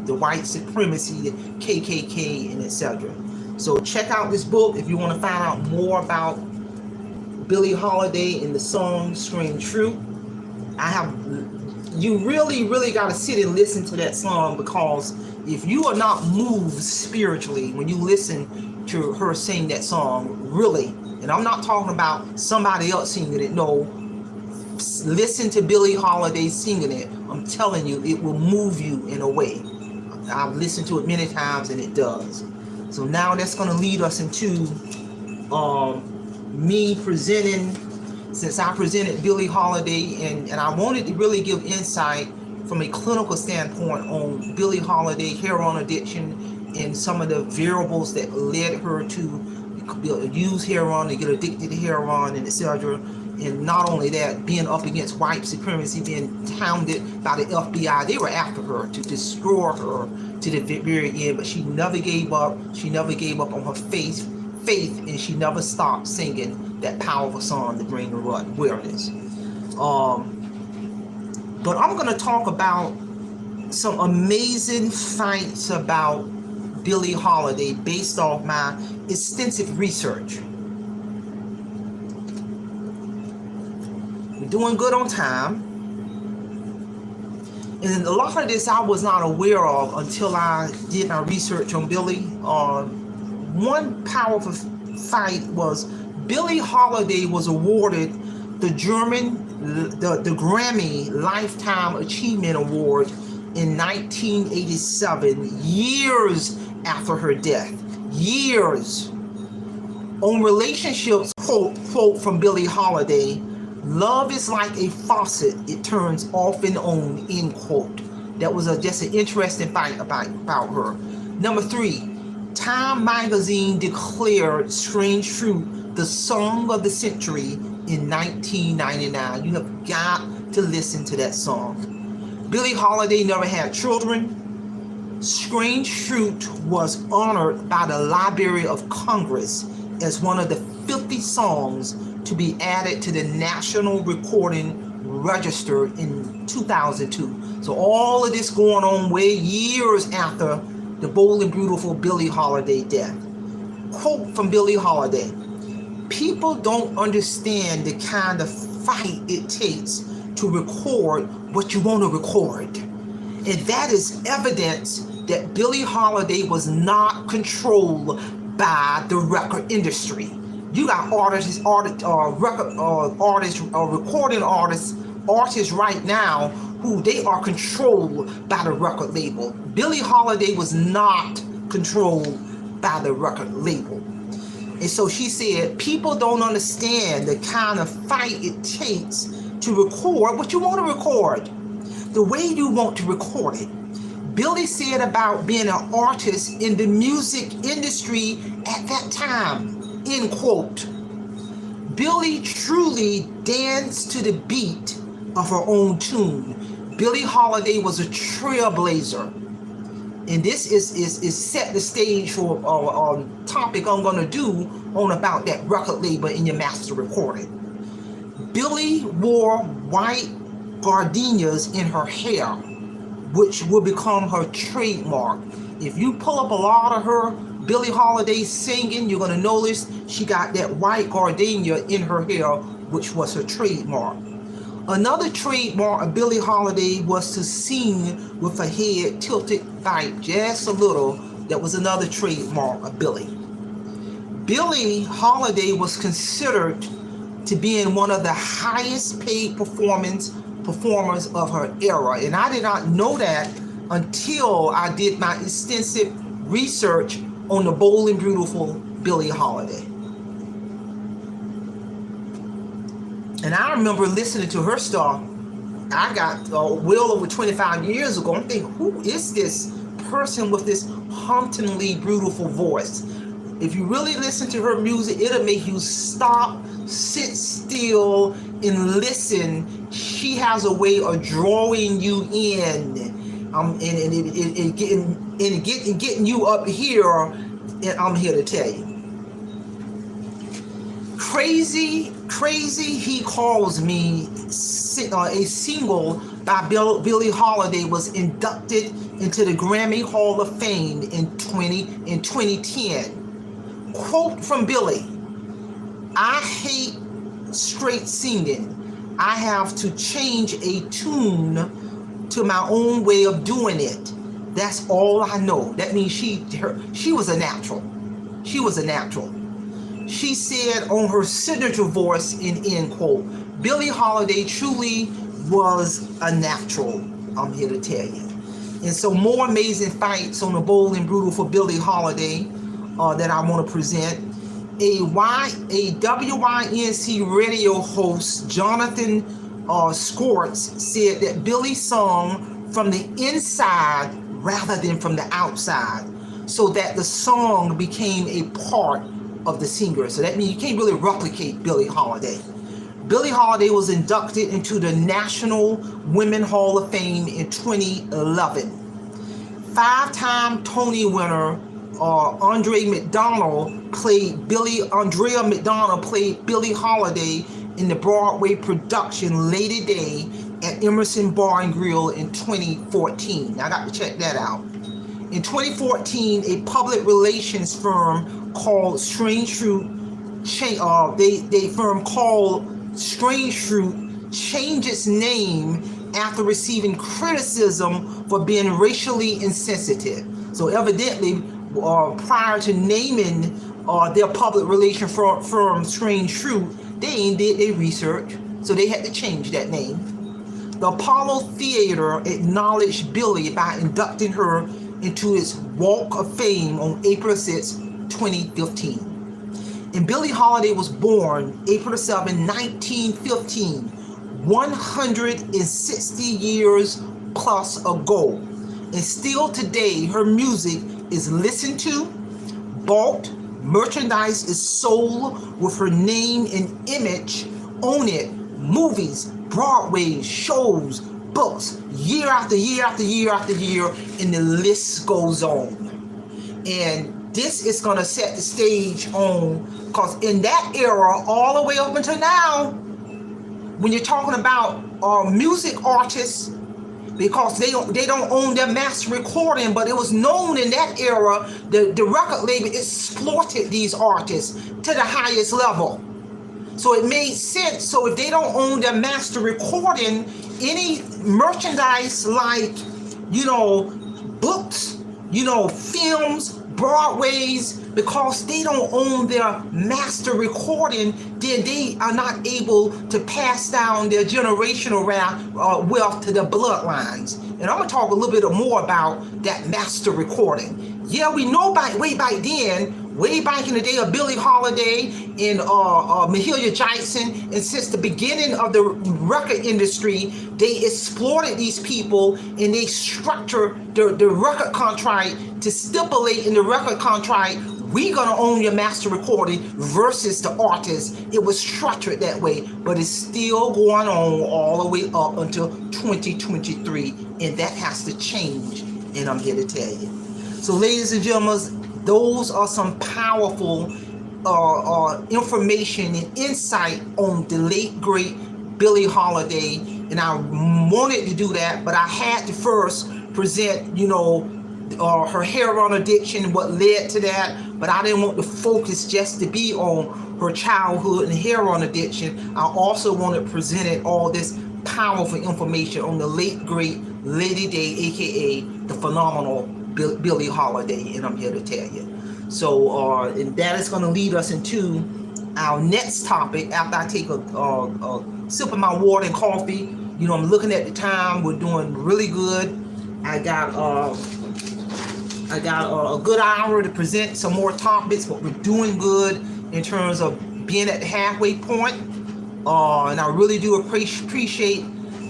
the white supremacy, the KKK, and etc. So check out this book if you want to find out more about Billie Holiday and the song "Scream True." You really got to sit and listen to that song, because if you are not moved spiritually when you listen to her sing that song, really, and I'm not talking about somebody else singing it, no, listen to Billie Holiday singing it. I'm telling you, it will move you in a way. I've listened to it many times and it does. So now that's going to lead us into me presenting, since I presented Billie Holiday, and I wanted to really give insight from a clinical standpoint on Billie Holiday, heroin addiction, and some of the variables that led her to use heroin, to get addicted to heroin, and etc. And not only that, being up against white supremacy, being hounded by the FBI. They were after her to destroy her to the very end, but she never gave up. She never gave up on her faith, and she never stopped singing that powerful song to bring her awareness. But I'm going to talk about some amazing facts about Billie Holiday based off my extensive research. We're doing good on time. And a lot of this I was not aware of until I did my research on Billie. One powerful fact was Billie Holiday was awarded the Grammy Lifetime Achievement Award in 1987, years after her death. Years. On relationships, quote from Billie Holiday, "Love is like a faucet, it turns off and on," end quote. That was just an interesting fact about her. Number 3, Time magazine declared "Strange Fruit" the song of the century in 1999. You have got to listen to that song. Billie Holiday never had children. "Strange Fruit" was honored by the Library of Congress as one of the 50 songs to be added to the National Recording Register in 2002. So all of this going on way years after the bold and beautiful Billie Holiday death. Quote from Billie Holiday: "People don't understand the kind of fight it takes to record what you want to record." And that is evidence that Billie Holiday was not controlled by the record industry. You got recording artists right now who they are controlled by the record label. Billie Holiday was not controlled by the record label. And so she said, people don't understand the kind of fight it takes to record what you want to record, the way you want to record it. Billie said about being an artist in the music industry at that time, end quote. Billie truly danced to the beat of her own tune. Billie Holiday was a trailblazer. And this is set the stage for a topic I'm going to do on about that record label in your master recording. Billie wore white gardenias in her hair, which will become her trademark. If you pull up a lot of her Billie Holiday singing, you're going to notice she got that white gardenia in her hair, which was her trademark. Another trademark of Billie Holiday was to sing with her head tilted back just a little. That was another trademark of Billie. Billie Holiday was considered to be in one of the highest paid performers of her era. And I did not know that until I did my extensive research on the bold and beautiful Billie Holiday. And I remember listening to her stuff. I got well over 25 years ago. I'm thinking, who is this person with this hauntingly beautiful voice? If you really listen to her music, it'll make you stop, sit still, and listen. She has a way of drawing you in, and getting you up here. And I'm here to tell you, crazy, he calls me. A single by Billie Holiday was inducted into the Grammy Hall of Fame in 2010. Quote from Billie: "I hate straight singing. I have to change a tune to my own way of doing it. That's all I know." That means she was a natural. She was a natural. She said on her signature voice, in end quote, Billie Holiday truly was a natural. I'm here to tell you. And so more amazing fights on the Bold and Brutal for Billie Holiday that I want to present. A WYNC radio host, Jonathan Scorts, said that Billie sung from the inside rather than from the outside, so that the song became a part of the singer. So that means you can't really replicate Billie Holiday. Billie Holiday was inducted into the National Women Hall of Fame in 2011. Five-time Tony winner Andrea McDonald played Billie Holiday in the Broadway production Lady Day at Emerson Bar and Grill in 2014. I got to check that out. In 2014, a public relations firm called Strange Fruit, changed its name after receiving criticism for being racially insensitive. So evidently, prior to naming their public relation firm Strange Fruit, they ain't did their research, so they had to change that name. The Apollo Theater acknowledged Billie by inducting her into its Walk of Fame on April 6, 2015. And Billie Holiday was born April 7, 1915, 160 years plus ago. And still today, her music is listened to, bought, merchandise is sold with her name and image on it, movies, Broadway, shows, books, year after year after year after year, and the list goes on. And this is going to set the stage on, because in that era, all the way up until now, when you're talking about music artists, because they don't own their master recording, but it was known in that era, the record label exploited these artists to the highest level. So it made sense. So if they don't own their master recording, any merchandise like, books, films, Broadways, because they don't own their master recording, then they are not able to pass down their generational wealth to their bloodlines. And I'm going to talk a little bit more about that master recording. Yeah, we know way back in the day of Billie Holiday and Mahalia Jackson, and since the beginning of the record industry, they exploited these people, and they structured the record contract to stipulate in the record contract, we're going to own your master recording versus the artist. It was structured that way, but it's still going on all the way up until 2023, and that has to change, and I'm here to tell you. So ladies and gentlemen, those are some powerful information and insight on the late, great Billie Holiday. And I wanted to do that, but I had to first present, her heroin addiction, what led to that. But I didn't want the focus just to be on her childhood and heroin addiction. I also wanted to present all this powerful information on the late, great Lady Day, aka the phenomenal Billie Holiday, and I'm here to tell you. So, and that is going to lead us into our next topic after I take a sip of my water and coffee. I'm looking at the time. We're doing really good. I got a good hour to present some more topics, but we're doing good in terms of being at the halfway point. And I really do appreciate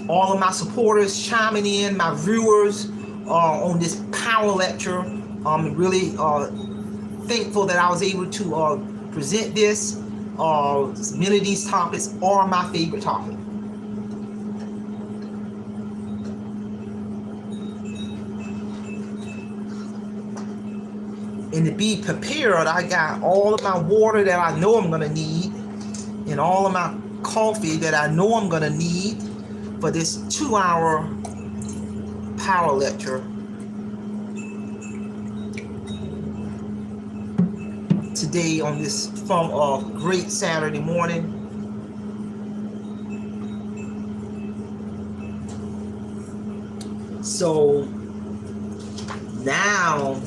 all of my supporters chiming in, my viewers on this power lecture. Really thankful that I was able to present this. Many of these topics are my favorite topic. And to be prepared, I got all of my water that I know I'm going to need, and all of my coffee that I know I'm going to need for this 2-hour power lecture today on this from a great Saturday morning. So now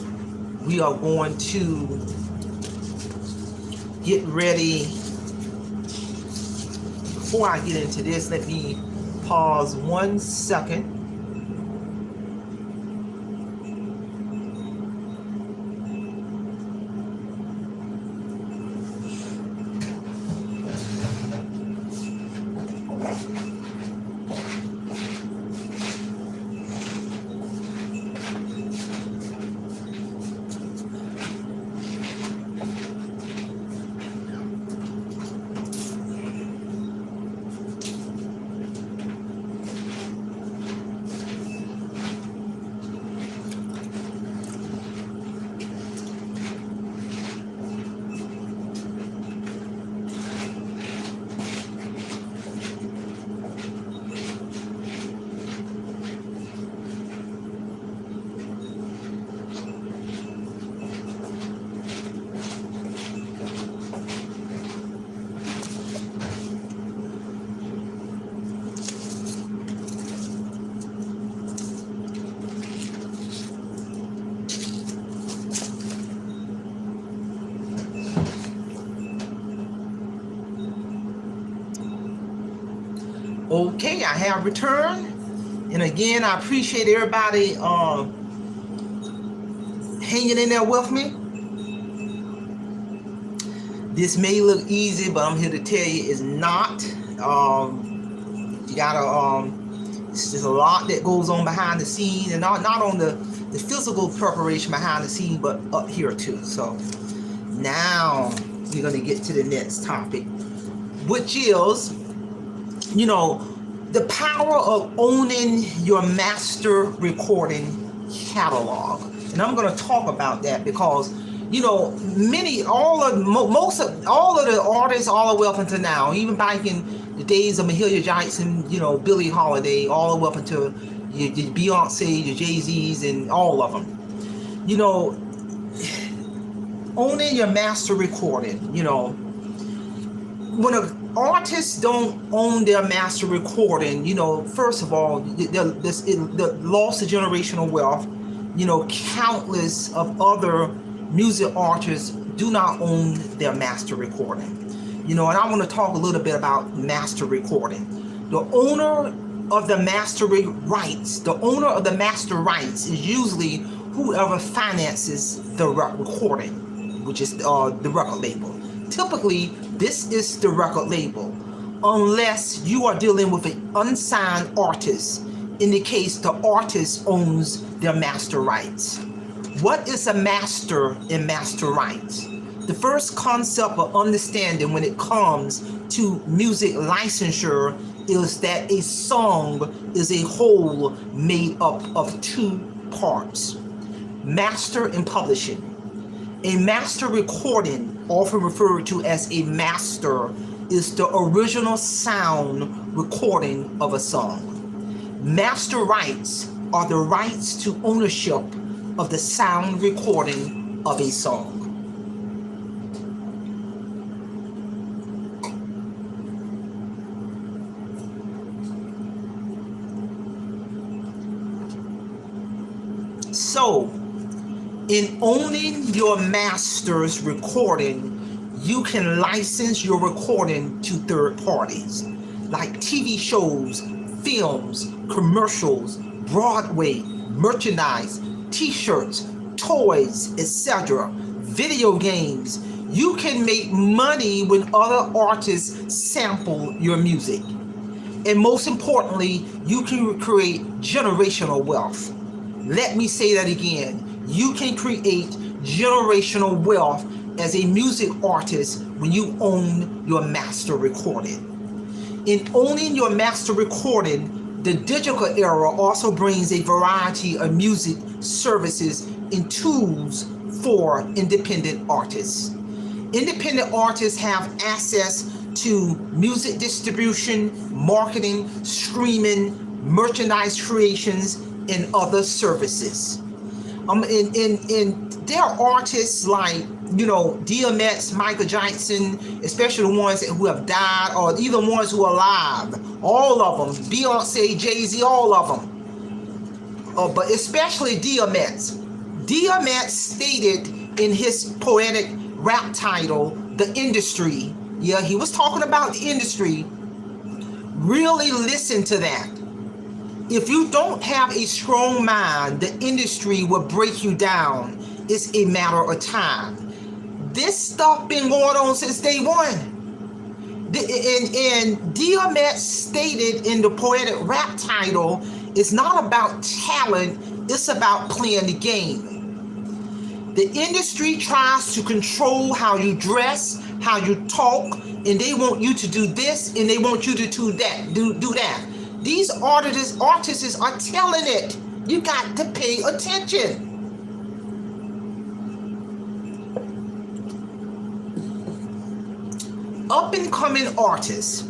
we are going to get ready. Before I get into this, let me pause 1 second. Okay, I have returned, and again, I appreciate everybody hanging in there with me. This may look easy, but I'm here to tell you it's not. You gotta, it's just a lot that goes on behind the scenes, and not on the physical preparation behind the scenes, but up here too. So now we're gonna get to the next topic, which is, you know, the power of owning your master recording catalog. And I'm going to talk about that because, you know, most of the artists all the way up until now, even back in the days of Mahalia Jackson, you know, Billie Holiday, all the way up until your Beyonce, your Jay-Z's, and all of them, you know, owning your master recording, you know, when artists don't own their master recording, you know, first of all, the loss of generational wealth. You know, countless of other music artists do not own their master recording. You know, and I want to talk a little bit about master recording. The owner of the master rights, is usually whoever finances the recording, which is the record label. Typically, this is the record label, unless you are dealing with an unsigned artist, in the case the artist owns their master rights. What is a master in master rights? The first concept of understanding when it comes to music licensure is that a song is a whole made up of 2 parts, master and publishing. A master recording, often referred to as a master, is the original sound recording of a song. Master rights are the rights to ownership of the sound recording of a song. So, in owning your master's recording, you can license your recording to third parties, like TV shows, films, commercials, Broadway, merchandise, t-shirts, toys, etc., video games. You can make money when other artists sample your music. And most importantly, you can create generational wealth. Let me say that again. You can create generational wealth as a music artist when you own your master recording. In owning your master recording, the digital era also brings a variety of music services and tools for independent artists. Independent artists have access to music distribution, marketing, streaming, merchandise creations, and other services. And there are artists like, DMX, Michael Jackson, especially the ones who have died, or even ones who are alive. All of them. Beyonce, Jay-Z, all of them. But especially DMX. DMX stated in his poetic rap title, The Industry. Yeah, he was talking about the industry. Really listen to that. If you don't have a strong mind, the industry will break you down. It's a matter of time. This stuff been going on since day one. And DMX stated in the poetic rap title, it's not about talent, it's about playing the game. The industry tries to control how you dress, how you talk, and they want you to do this and they want you to do that. Do that. These artists are telling it. You got to pay attention. Up and coming artists,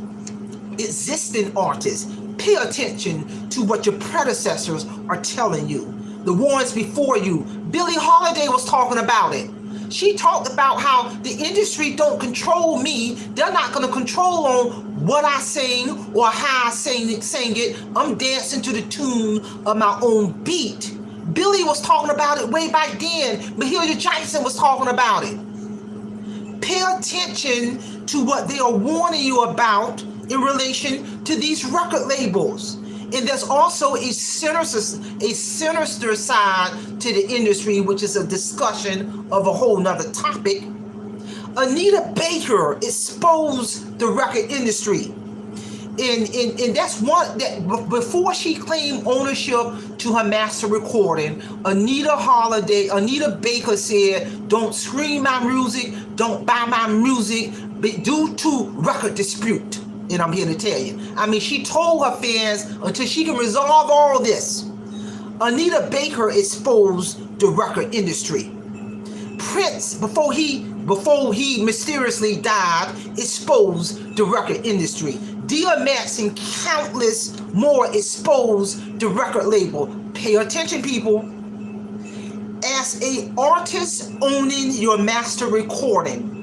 existing artists, pay attention to what your predecessors are telling you. The ones before you. Billie Holiday was talking about it. She talked about how the industry don't control me. They're not going to control on what I sing or how I sing it. I'm dancing to the tune of my own beat. Billie was talking about it way back then. Mahalia Jackson was talking about it. Pay attention to what they are warning you about in relation to these record labels. And there's also a sinister side to the industry, which is a discussion of a whole nother topic. Anita Baker exposed the record industry. And that's one that before she claimed ownership to her master recording, Anita Baker said, don't scream my music, don't buy my music, but due to record dispute. And I'm here to tell you. I mean, she told her fans until she can resolve all this. Anita Baker exposed the record industry. Prince, before he mysteriously died, exposed the record industry. DMX and countless more exposed the record label. Pay attention, people. As an artist owning your master recording,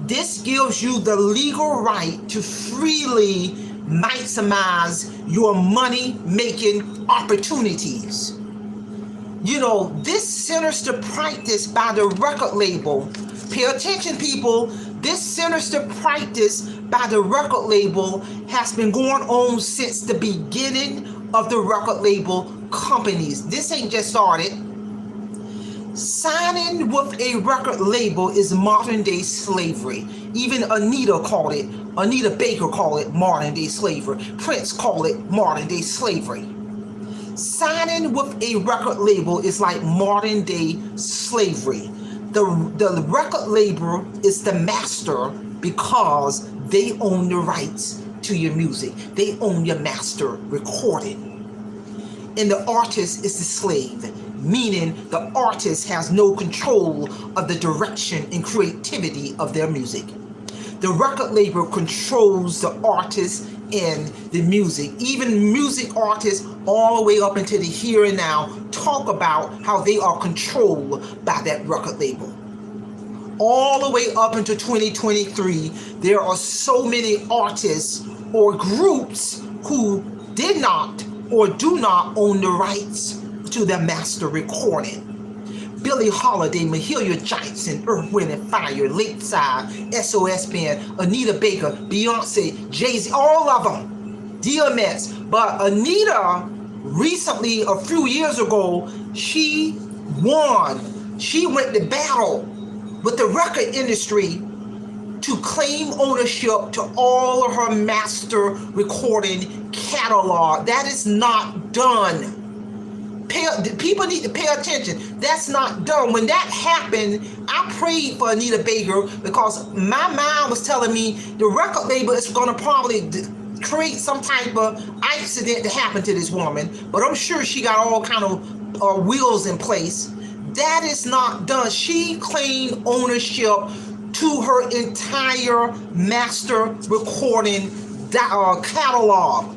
this gives you the legal right to freely maximize your money-making opportunities. This sinister practice by the record label, pay attention, people, this sinister practice by the record label has been going on since the beginning of the record label companies. This ain't just started. Signing with a record label is modern day slavery. Even Anita Baker called it modern day slavery. Prince called it modern day slavery. Signing with a record label is like modern day slavery. The record label is the master because they own the rights to your music. They own your master recording. And the artist is the slave, meaning the artist has no control of the direction and creativity of their music. The record label controls the artist and the music. Even music artists all the way up into the here and now talk about how they are controlled by that record label. All the way up into 2023, there are so many artists or groups who did not or do not own the rights to their master recording. Billie Holiday, Mahalia Jackson, Earth, Wind and Fire, Lakeside, SOS Band, Anita Baker, Beyonce, Jay-Z, all of them, DMX. But Anita, recently, a few years ago, she won. She went to battle with the record industry to claim ownership to all of her master recording catalog. That is not done. People need to pay attention. That's not done. When that happened, I prayed for Anita Baker because my mind was telling me the record label is going to probably create some type of accident to happen to this woman. But I'm sure she got all kind of wheels in place. That is not done. She claimed ownership to her entire master recording catalog.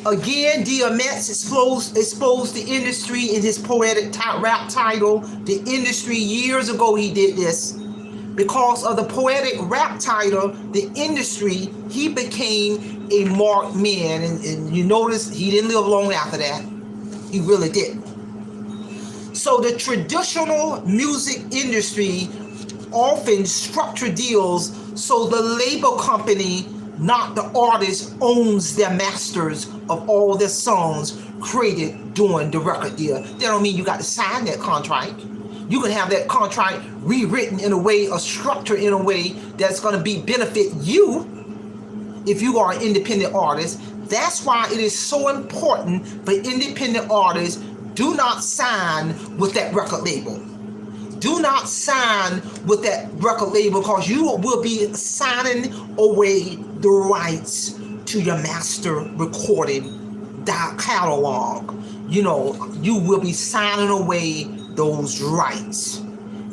Again, DMX exposed the industry in his poetic rap title. The industry, years ago he did this. Because of the poetic rap title, the industry, he became a marked man. And you notice he didn't live long after that. He really didn't. So the traditional music industry often structure deals so the label company, not the artist, owns their masters of all their songs created during the record deal. That don't mean you got to sign that contract. You can have that contract rewritten in a way, or structured in a way that's going to be benefit you if you are an independent artist. That's why it is so important for independent artists, do not sign with that record label. Do not sign with that record label, because you will be signing away the rights to your master recording catalog. You know, you will be signing away those rights.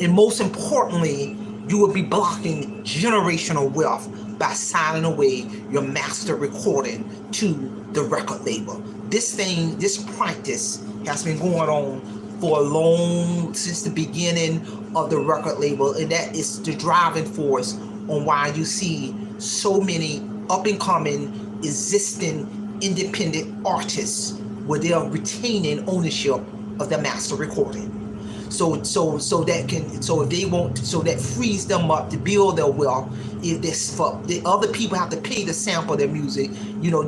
And most importantly, you will be blocking generational wealth by signing away your master recording to the record label. This practice has been going on for a since the beginning of the record label, and that is the driving force on why you see so many up-and-coming, existing, independent artists where they are retaining ownership of the master recording. So if they want, so that frees them up to build their wealth. If the other people have to pay to sample their music, you know,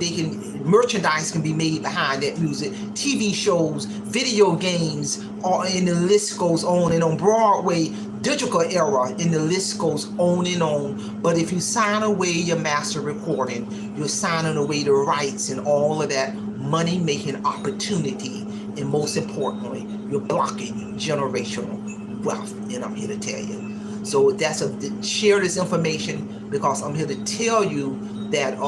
merchandise can be made behind that music, TV shows, video games, and the list goes on and on. Broadway, digital era, and the list goes on and on. But if you sign away your master recording, you're signing away the rights and all of that money-making opportunity. And most importantly, you're blocking generational wealth. And I'm here to tell you. So share this information, because I'm here to tell you that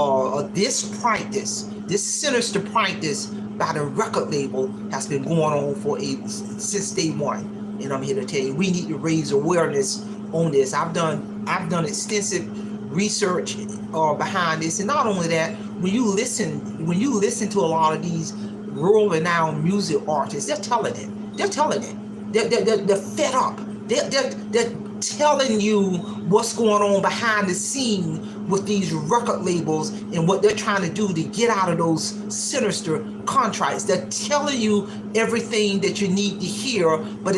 this practice, this sinister practice by the record label, has been going on since day one. And I'm here to tell you, we need to raise awareness on this. I've done extensive research behind this, and not only that, when you listen to a lot of these world-renowned music artists, they're telling it. They're fed up. They're telling you what's going on behind the scene with these record labels and what they're trying to do to get out of those sinister contracts. They're telling you everything that you need to hear, but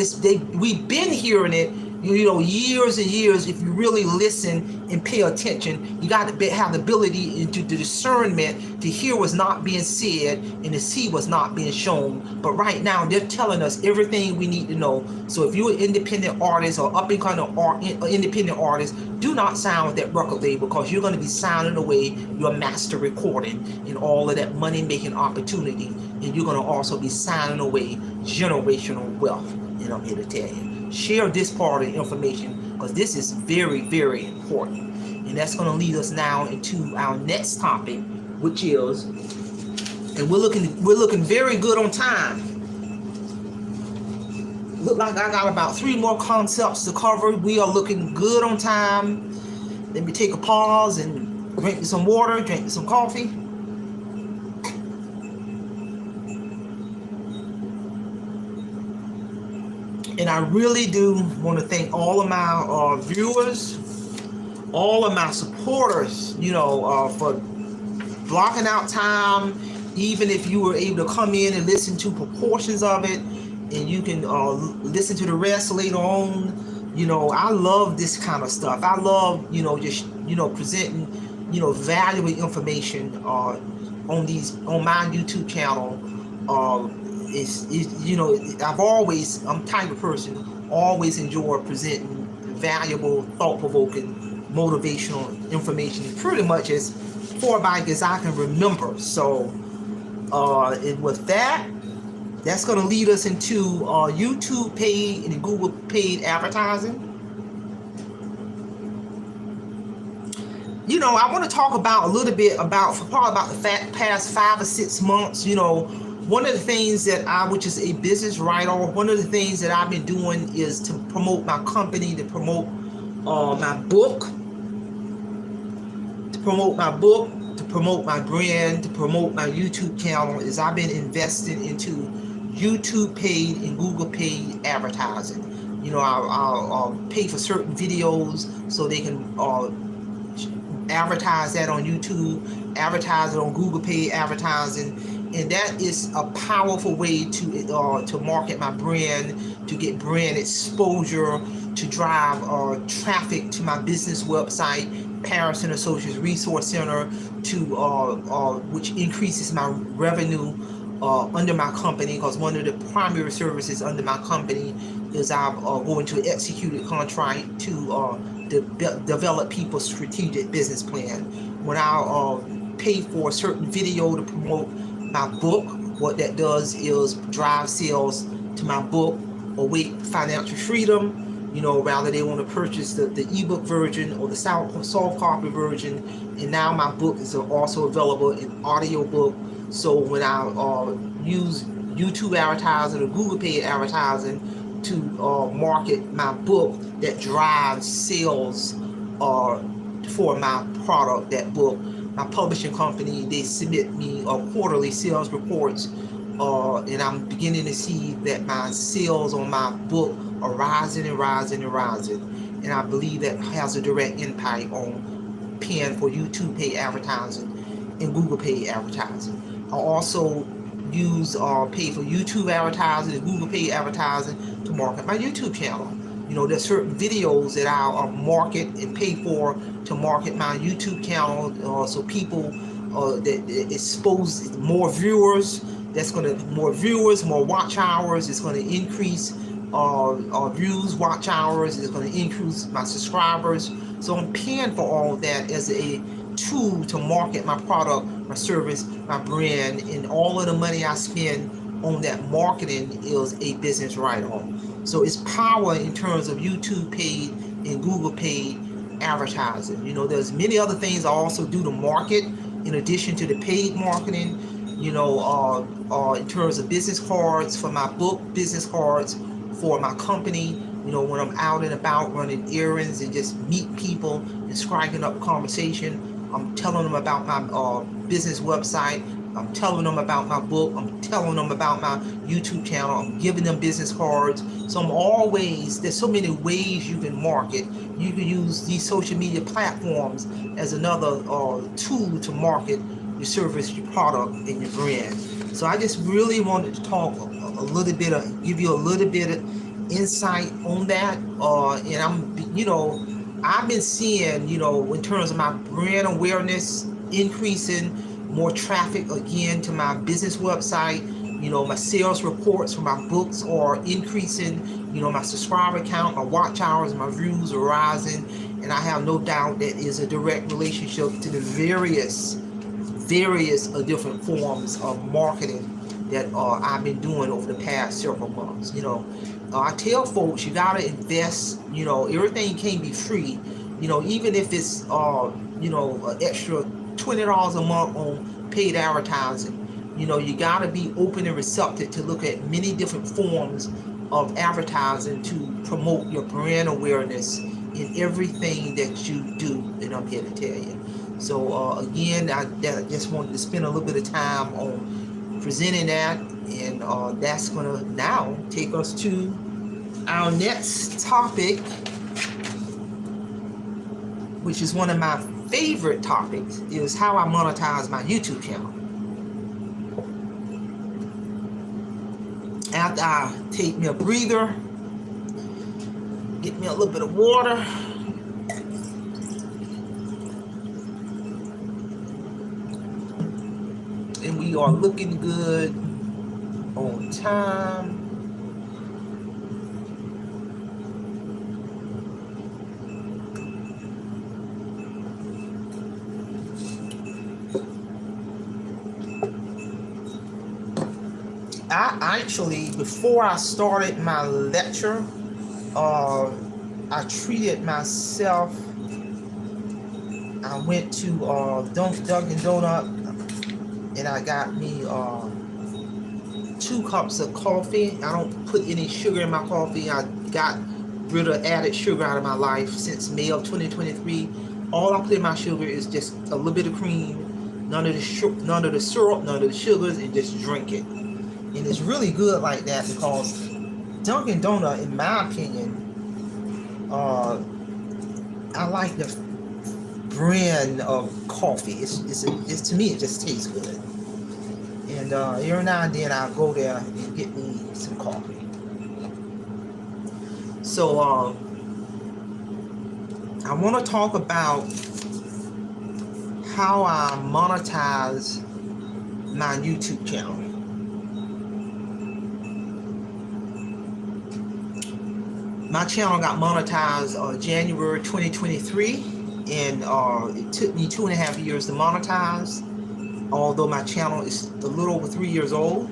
we've been hearing it, you know, years and years. If you really listen and pay attention, you got to have the ability into the discernment to hear what's not being said and to see what's not being shown. But right now, they're telling us everything we need to know. So if you're an independent artist or up-and-coming independent artist, do not sign with that record label, because you're going to be signing away your master recording and all of that money-making opportunity. And you're going to also be signing away generational wealth. And I'm here to tell you, share this part of the information, because this is very, very important. And that's going to lead us now into our next topic, which is, and we're looking very good on time. Look like I got about 3 more concepts to cover. We are looking good on time. Let me take a pause and drink some water, drink some coffee. And I really do want to thank all of my viewers, all of my supporters, you know, for blocking out time, even if you were able to come in and listen to proportions of it, and you can listen to the rest later on. You know, I love this kind of stuff. I love, you know, just, you know, presenting, you know, valuable information on my YouTube channel. You know, I'm the type of person always enjoy presenting valuable, thought-provoking, motivational information pretty much as far back as I can remember. So and with that, That's going to lead us into YouTube paid and Google paid advertising. You know, I want to talk about a little bit about, for probably about the past 5 or 6 months, you know, one of the things that which is a business write-off, one of the things that I've been doing is to promote my company, to promote my book, to promote my brand, to promote my YouTube channel, is I've been investing into YouTube paid and Google paid advertising. You know, I'll pay for certain videos so they can advertise that on YouTube, advertise it on Google paid advertising, and that is a powerful way to market my brand, to get brand exposure, to drive traffic to my business website, Paris and Associates Resource Center, which increases my revenue under my company, because one of the primary services under my company is I'm going to execute a contract to develop people's strategic business plan. When I pay for a certain video to promote my book, what that does is drive sales to my book, Awake Financial Freedom. You know, rather they want to purchase the ebook version or the soft copy version, and now my book is also available in audio book. So when I use YouTube advertising or Google paid advertising to market my book, that drives sales for my product, that book. My publishing company, they submit me quarterly sales reports, and I'm beginning to see that my sales on my book are rising and rising and rising, and I believe that has a direct impact on paying for YouTube paid advertising and Google paid advertising. I also use pay for YouTube advertising and Google paid advertising to market my YouTube channel. You know, there's certain videos that I'll market and pay for to market my YouTube channel, so people that expose more viewers. That's going to more viewers, more watch hours. It's going to increase views, watch hours. It's going to increase my subscribers. So I'm paying for all of that as a tool to market my product, my service, my brand, and all of the money I spend on that marketing is a business write-off. So it's power in terms of YouTube paid and Google paid advertising. You know, there's many other things I also do to market in addition to the paid marketing. You know, in terms of business cards for my book, business cards for my company. You know, when I'm out and about running errands and just meet people and striking up a conversation, I'm telling them about my business website. I'm telling them about my book. I'm telling them about my YouTube channel. I'm giving them business cards. So I'm always, there's so many ways you can market. You can use these social media platforms as another tool to market your service, your product, and your brand. So I just really wanted to talk a little bit, give you a little bit of insight on that. And I'm, you know, I've been seeing, you know, in terms of my brand awareness increasing, more traffic again to my business website. You know, my sales reports for my books are increasing. You know, my subscriber count, my watch hours, my views are rising. And I have no doubt that is a direct relationship to the various different forms of marketing that I've been doing over the past several months. You know, I tell folks, you gotta invest. You know, everything can't be free. You know, even if it's you know, an extra $20 a month on paid advertising. You know, you gotta be open and receptive to look at many different forms of advertising to promote your brand awareness in everything that you do. And I'm here to tell you. So again, I just wanted to spend a little bit of time on presenting that, and that's gonna now take us to our next topic, which is one of my favorite topics, is how I monetize my YouTube channel. After I take me a breather, get me a little bit of water, and we are looking good on time. I actually, before I started my lecture, I treated myself. I went to Dunkin' Donut, and I got me 2 cups of coffee. I don't put any sugar in my coffee. I got rid of added sugar out of my life since May of 2023. All I put in my sugar is just a little bit of cream, none of the syrup, none of the sugars, and just drink it. And it's really good like that because Dunkin' Donut, in my opinion, I like the brand of coffee. It's to me, it just tastes good. And every now and then I'll go there and get me some coffee. So I want to talk about how I monetize my YouTube channel. My channel got monetized January 2023, and it took me 2.5 years to monetize. Although my channel is a little over 3 years old,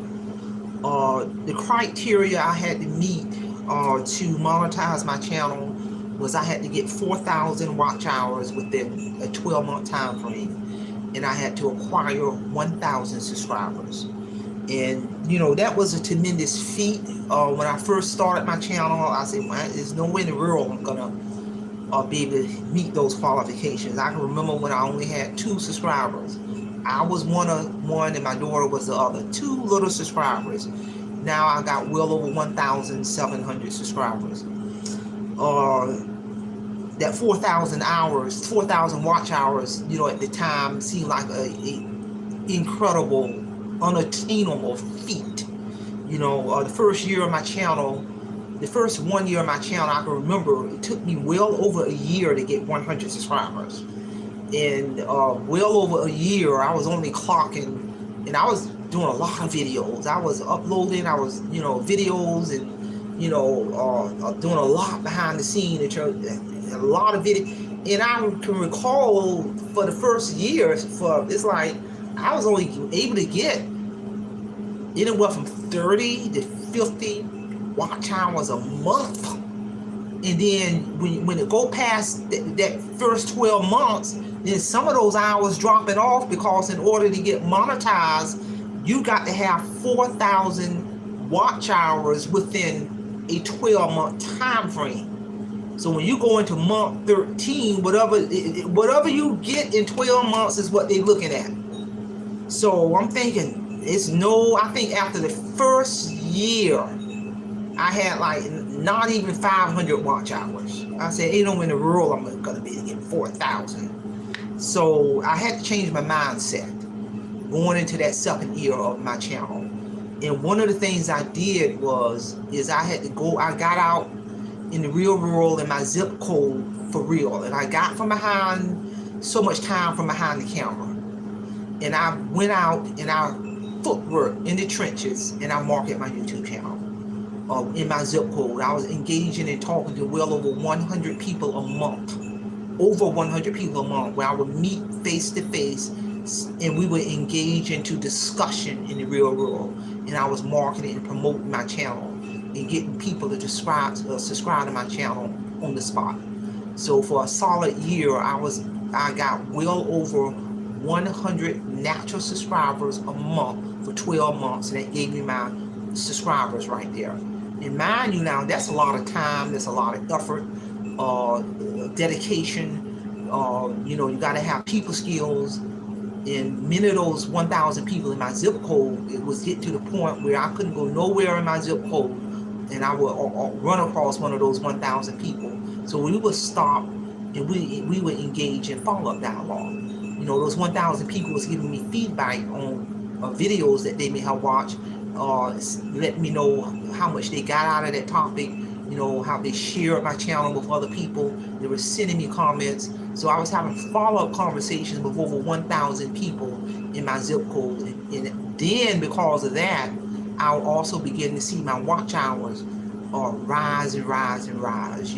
the criteria I had to meet to monetize my channel was I had to get 4,000 watch hours within a 12-month time frame, and I had to acquire 1,000 subscribers. And you know, that was a tremendous feat. When I first started my channel, I said, well, there's no way in the world I'm gonna be able to meet those qualifications. I can remember when I only had 2 subscribers. I was one and my daughter was the other. 2 little subscribers. Now I got well over 1,700 subscribers. That 4,000 hours, 4,000 watch hours, you know, at the time seemed like a incredible, unattainable feat. You know, the first year of my channel, the first 1 year of my channel, I can remember it took me well over a year to get 100 subscribers. And well over a year, I was only clocking, and I was doing a lot of videos. I was uploading, videos, and doing a lot behind the scene, a lot of video. And I can recall for the first year, it's like I was only able to get anywhere from 30 to 50 watch hours a month. And then when it go past that first 12 months, then some of those hours dropping off, because in order to get monetized, you got to have 4,000 watch hours within a 12-month time frame. So when you go into month 13, whatever you get in 12 months is what they're looking at. So I'm thinking I think after the first year, I had like not even 500 watch hours. I said, ain't no way in the world I'm gonna be getting 4,000. So I had to change my mindset going into that second year of my channel. And one of the things I did is I got out in the real world in my zip code for real. And I got from behind, so much time from behind the camera. And I went out and I footwork in the trenches, and I market my YouTube channel. In my zip code, I was engaging and talking to well over 100 people a month. Over 100 people a month, where I would meet face to face, and we would engage into discussion in the real world. And I was marketing and promoting my channel and getting people to subscribe to my channel on the spot. So for a solid year, I got well over 100 natural subscribers a month for 12 months, and that gave me my subscribers right there. And mind you, now that's a lot of time, that's a lot of effort, dedication. You got to have people skills. And many of those 1,000 people in my zip code, it was getting to the point where I couldn't go nowhere in my zip code, and I would run across one of those 1,000 people. So we would stop and we would engage in follow-up dialogue. You know, those 1,000 people was giving me feedback on videos that they may have watched, let me know how much they got out of that topic, how they shared my channel with other people. They were sending me comments. So I was having follow-up conversations with over 1,000 people in my zip code. And then because of that, I'll also begin to see my watch hours rise and rise and rise.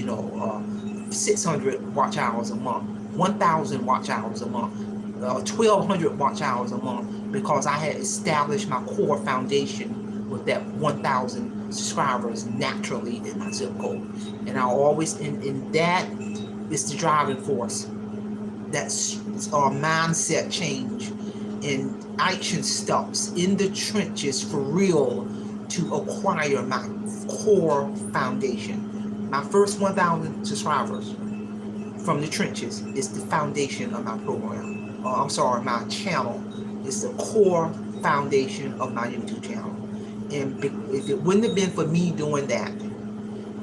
600 watch hours a month, 1,000 watch hours a month, 1,200 watch hours a month, because I had established my core foundation with that 1,000 subscribers naturally in my zip code. And I always, and that is the driving force. That's our mindset change and action steps in the trenches for real to acquire my core foundation. My first 1,000 subscribers from the trenches is the foundation of my program. My channel is the core foundation of my YouTube channel. And if it wouldn't have been for me doing that,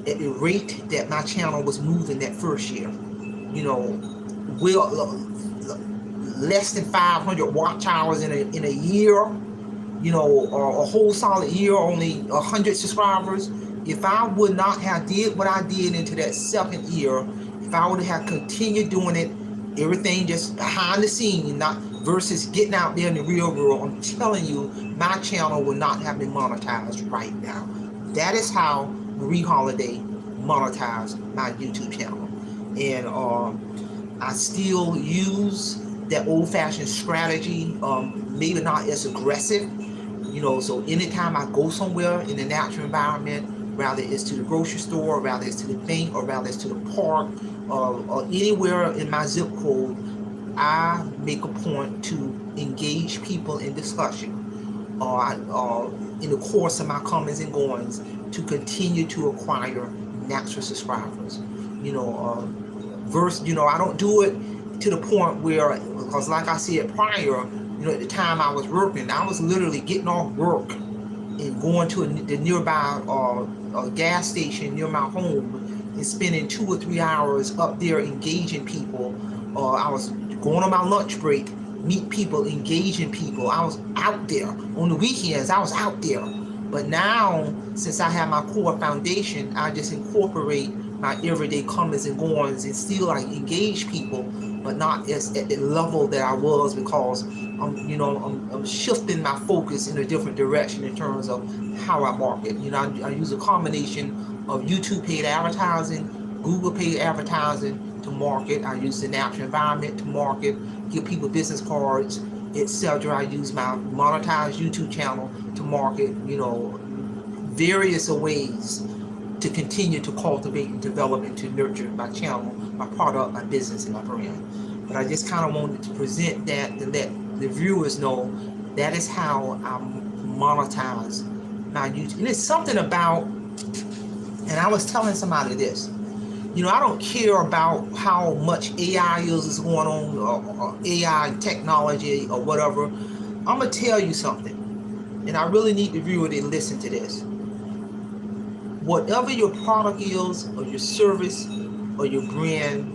at the rate that my channel was moving that first year, less than 500 watch hours in a year, or a whole solid year, only 100 subscribers. If I would not have did what I did into that second year, if I would have continued doing it, everything just behind the scene, not versus getting out there in the real world, I'm telling you, my channel will not have been monetized right now. That is how Marie Holiday monetized my YouTube channel. And I still use that old-fashioned strategy, maybe not as aggressive, so anytime I go somewhere in the natural environment, rather it's to the grocery store, rather it's to the bank, or rather it's to the park, or anywhere in my zip code, I make a point to engage people in discussion, in the course of my comings and goings, to continue to acquire natural subscribers. I don't do it to the point where, because like I said prior, at the time I was working, I was literally getting off work and going to the nearby gas station near my home and spending 2 or 3 hours up there engaging people. I was going on my lunch break, meet people, engaging people. I was out there. On the weekends, I was out there. But now, since I have my core foundation, I just incorporate my everyday comings and goings and still engage people, but not as at the level that I was, because I'm shifting my focus in a different direction in terms of how I market. I use a combination of YouTube paid advertising, Google paid advertising to market. I use the natural environment to market, give people business cards, etc. I use my monetized YouTube channel to market, various ways to continue to cultivate and develop and to nurture my channel, my product, my business, and my brand. But I just kind of wanted to present that to let the viewers know that is how I monetize my YouTube. And it's something about, and I was telling somebody this, I don't care about how much AI is going on, or AI technology or whatever. I'm going to tell you something, and I really need the viewer to listen to this. Whatever your product is, or your service, or your brand,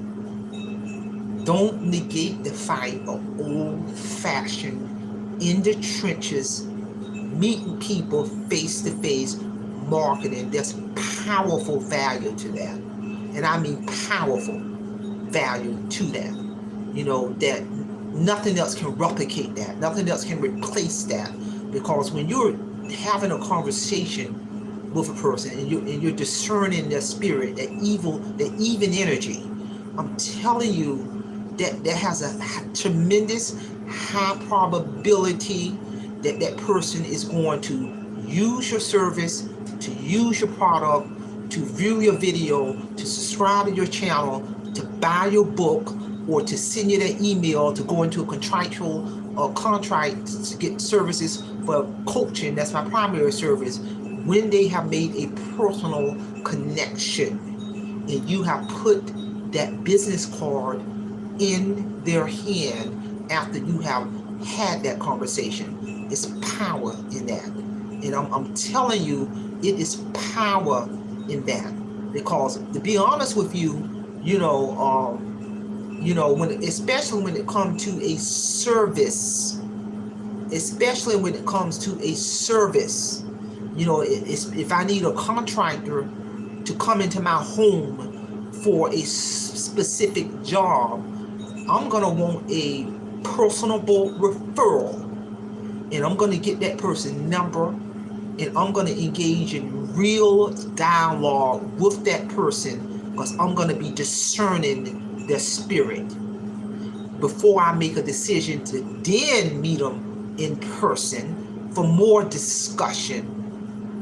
don't negate the fight of old-fashioned, in the trenches, meeting people face-to-face marketing. There's powerful value to that. And I mean powerful value to that. That nothing else can replicate that. Nothing else can replace that. Because when you're having a conversation with a person and you're discerning their spirit, that even energy, I'm telling you, that has a tremendous high probability that that person is going to use your service, to use your product, to view your video, to subscribe to your channel, to buy your book, or to send you that email, to go into a contractual contract to get services for coaching. That's my primary service. When they have made a personal connection and you have put that business card in their hand after you have had that conversation, it's power in that. And I'm telling you, it is power in that. Because to be honest with you, especially when it comes to a service, if I need a contractor to come into my home for a specific job, I'm gonna want a personable referral, and I'm gonna get that person's number, and I'm gonna engage in real dialogue with that person, because I'm gonna be discerning their spirit before I make a decision to then meet them in person for more discussion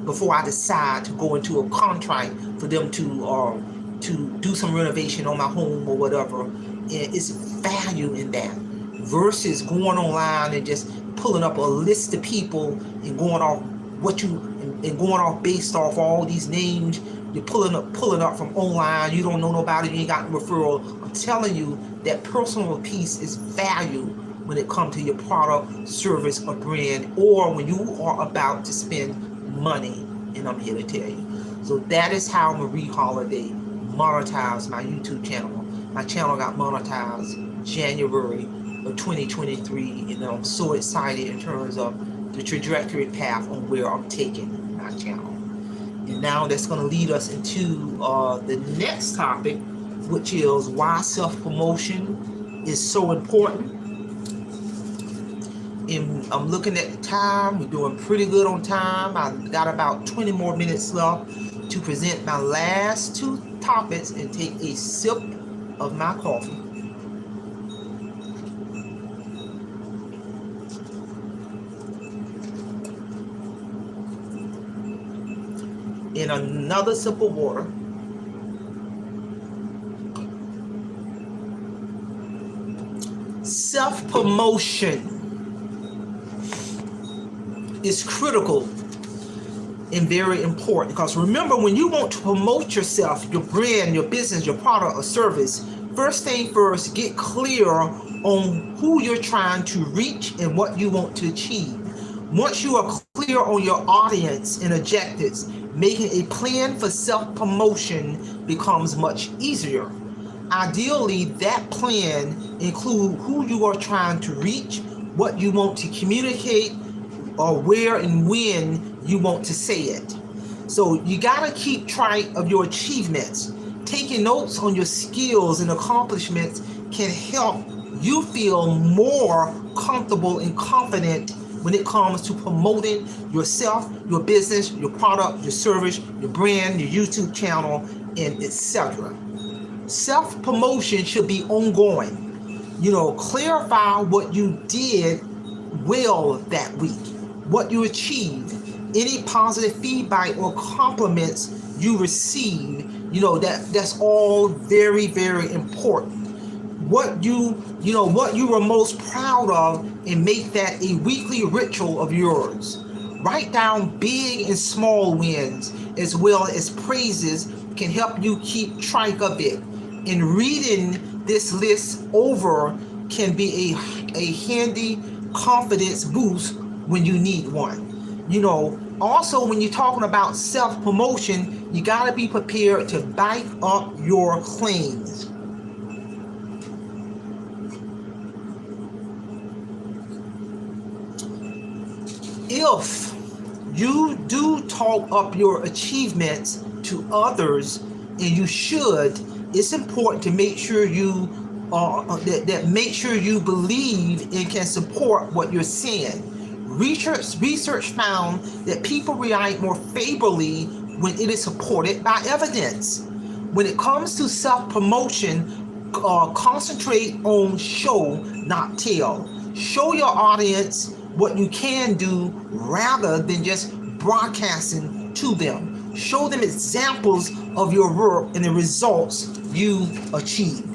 before I decide to go into a contract for them to do some renovation on my home or whatever. And it's value in that versus going online and just pulling up a list of people and going off going off based off all these names you're pulling up from online. You don't know nobody, you ain't got no referral. I'm telling you that personal piece is value when it comes to your product, service, or brand, or when you are about to spend money. And I'm here to tell you. So that is how Marie Holiday monetized my YouTube channel. My channel got monetized January of 2023, and I'm so excited in terms of the trajectory path on where I'm taking my channel. And now that's going to lead us into the next topic, which is why self-promotion is so important. And I'm looking at the time. We're doing pretty good on time. I got about 20 more minutes left to present my last two topics and take a sip of my coffee. And another sip of water. Self-promotion is critical and very important, because remember, when you want to promote yourself, your brand, your business, your product or service, first thing first, get clear on who you're trying to reach and what you want to achieve. Once you are clear on your audience and objectives, making a plan for self-promotion becomes much easier. Ideally, that plan includes who you are trying to reach, what you want to communicate, or where and when you want to say it. So you gotta keep track of your achievements. Taking notes on your skills and accomplishments can help you feel more comfortable and confident when it comes to promoting yourself, your business, your product, your service, your brand, your YouTube channel, and etc. Self-promotion should be ongoing. Clarify what you did well that week, what you achieved, any positive feedback or compliments you receive. That's all very, very important. What you were most proud of, and make that a weekly ritual of yours. Write down big and small wins as well as praises can help you keep track of it. And reading this list over can be a handy confidence boost when you need one. Also, when you're talking about self-promotion, you got to be prepared to back up your claims. If you do talk up your achievements to others, and you should, it's important to make sure you make sure you believe and can support what you're saying. Research found that people react more favorably when it is supported by evidence. When it comes to self-promotion, concentrate on show, not tell. Show your audience what you can do rather than just broadcasting to them. Show them examples of your work and the results you achieved.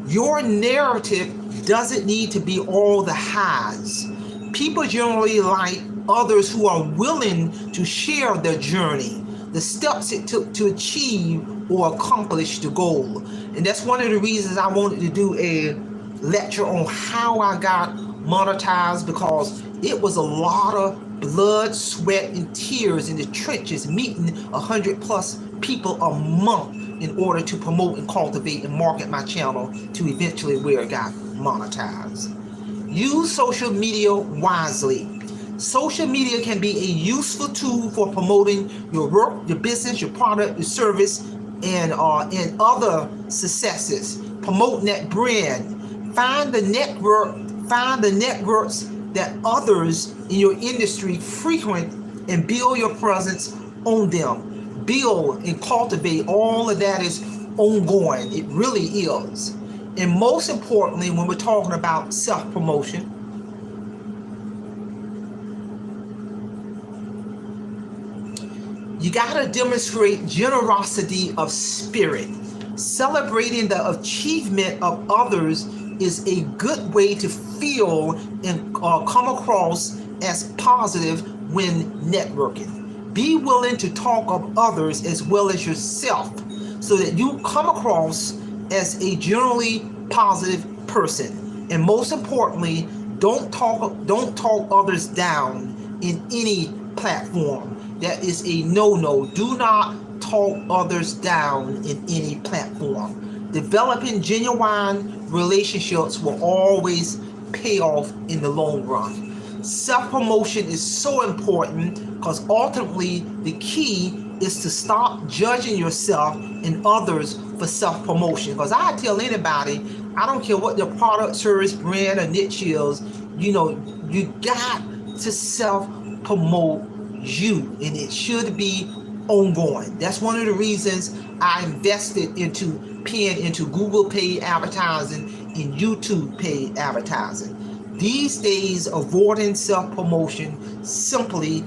Your narrative doesn't need to be all the highs. People generally like others who are willing to share their journey, the steps it took to achieve or accomplish the goal. And that's one of the reasons I wanted to do a lecture on how I got monetized, because it was a lot of blood, sweat, and tears in the trenches, meeting 100+ people a month in order to promote and cultivate and market my channel to eventually where it got monetized. Use social media wisely. Social media can be a useful tool for promoting your work, your business, your product, your service, and other successes. Promote that brand. Find the networks that others in your industry frequent and build your presence on them. Build and cultivate. All of that is ongoing. It really is. And most importantly, when we're talking about self-promotion, You got to demonstrate generosity of spirit. Celebrating the achievement of others is a good way to feel and come across as positive when networking. Be willing to talk of others as well as yourself so that you come across as a generally positive person. And most importantly, don't talk others down in any platform. That is a no-no. Do not talk others down in any platform. Developing genuine relationships will always pay off in the long run. Self-promotion is so important because ultimately the key is to stop judging yourself and others for self-promotion. Because I tell anybody, I don't care what their product, service, brand, or niche is, you got to self-promote you, and it should be ongoing. That's one of the reasons I invested into paying into Google paid advertising and YouTube paid advertising. These days, avoiding self-promotion simply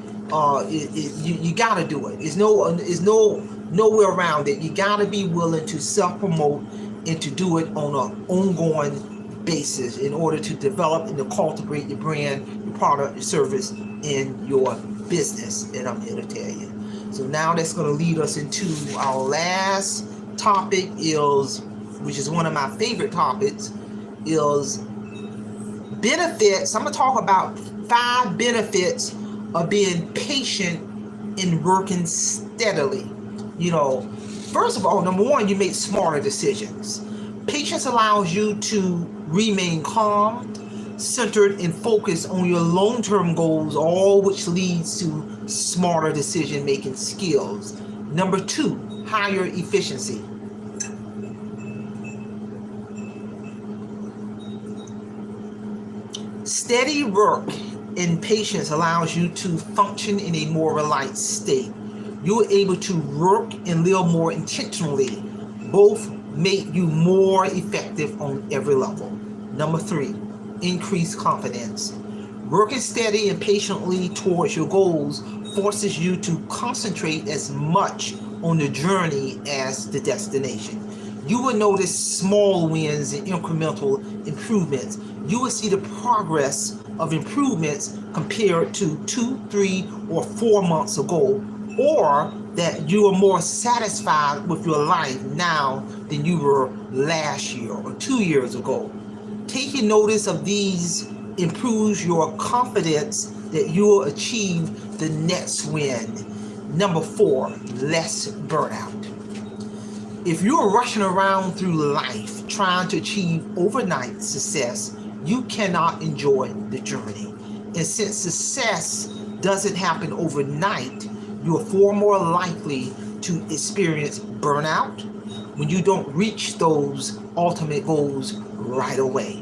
you gotta do it. There's nowhere around it. You gotta be willing to self-promote and to do it on an ongoing basis in order to develop and to cultivate your brand, your product, your service, and your business. And I'm here to tell you. So now that's going to lead us into our last topic, which is one of my favorite topics, is benefits. I'm going to talk about 5 benefits of being patient and working steadily. First of all, number 1, you make smarter decisions. Patience allows you to remain calm, centered, and focused on your long-term goals, all which leads to smarter decision-making skills. Number 2, higher efficiency. Steady work and patience allows you to function in a more relaxed state. You're able to work and live more intentionally. Both make you more effective on every level. Number 3, increased confidence. Working steady and patiently towards your goals forces you to concentrate as much on the journey as the destination. You will notice small wins and incremental improvements. You will see the progress of improvements compared to 2, 3, or 4 months ago, or that you are more satisfied with your life now than you were last year or 2 years ago. Taking notice of these improves your confidence that you will achieve the next win. Number 4, less burnout. If you're rushing around through life trying to achieve overnight success, you cannot enjoy the journey. And since success doesn't happen overnight, you're far more likely to experience burnout when you don't reach those ultimate goals right away.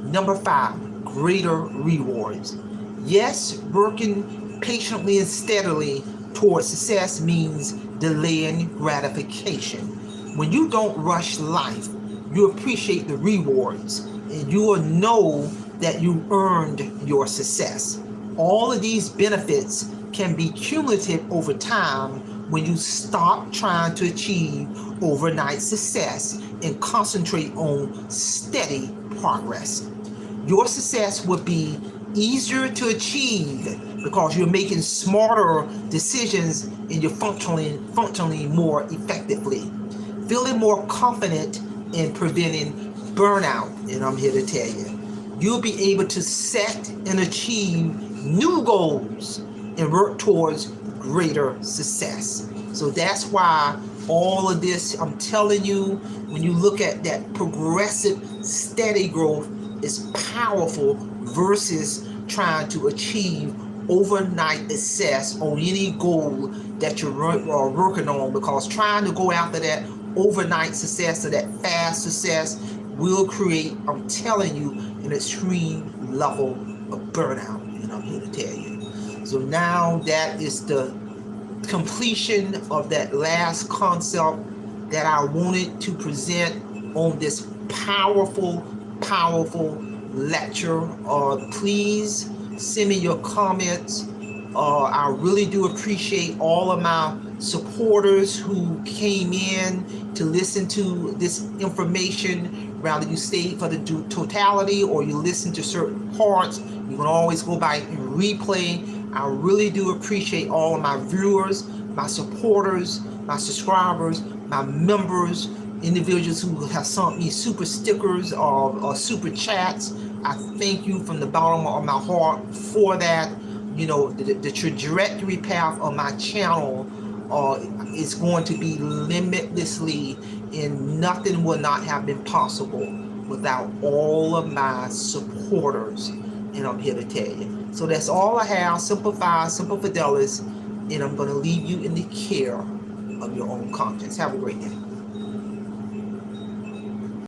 Number 5, greater rewards. Yes, working patiently and steadily towards success means delaying gratification. When you don't rush life, you appreciate the rewards and you will know that you earned your success. All of these benefits can be cumulative over time when you stop trying to achieve overnight success and concentrate on steady progress. Your success will be easier to achieve because you're making smarter decisions and you're functioning more effectively, feeling more confident in preventing burnout. And I'm here to tell you, you'll be able to set and achieve new goals and work towards greater success. So that's why all of this, I'm telling you, when you look at that progressive, steady growth, is powerful versus trying to achieve overnight success on any goal that you're working on, because trying to go after that overnight success or that fast success will create, I'm telling you, an extreme level of burnout. And I'm here to tell you. So now that is the completion of that last concept that I wanted to present on this powerful lecture. Please send me your comments. I really do appreciate all of my supporters who came in to listen to this information, whether you stayed for the totality or you listen to certain parts. You can always go back and replay. I really do appreciate all of my viewers, my supporters, my subscribers, my members, individuals who have sent me super stickers or super chats. I thank you from the bottom of my heart for that. You know, the trajectory path of my channel is going to be limitlessly, and nothing will not have been possible without all of my supporters. And I'm here to tell you. So that's all I have. Simple Fidelis, and I'm going to leave you in the care of your own conscience. Have a great day.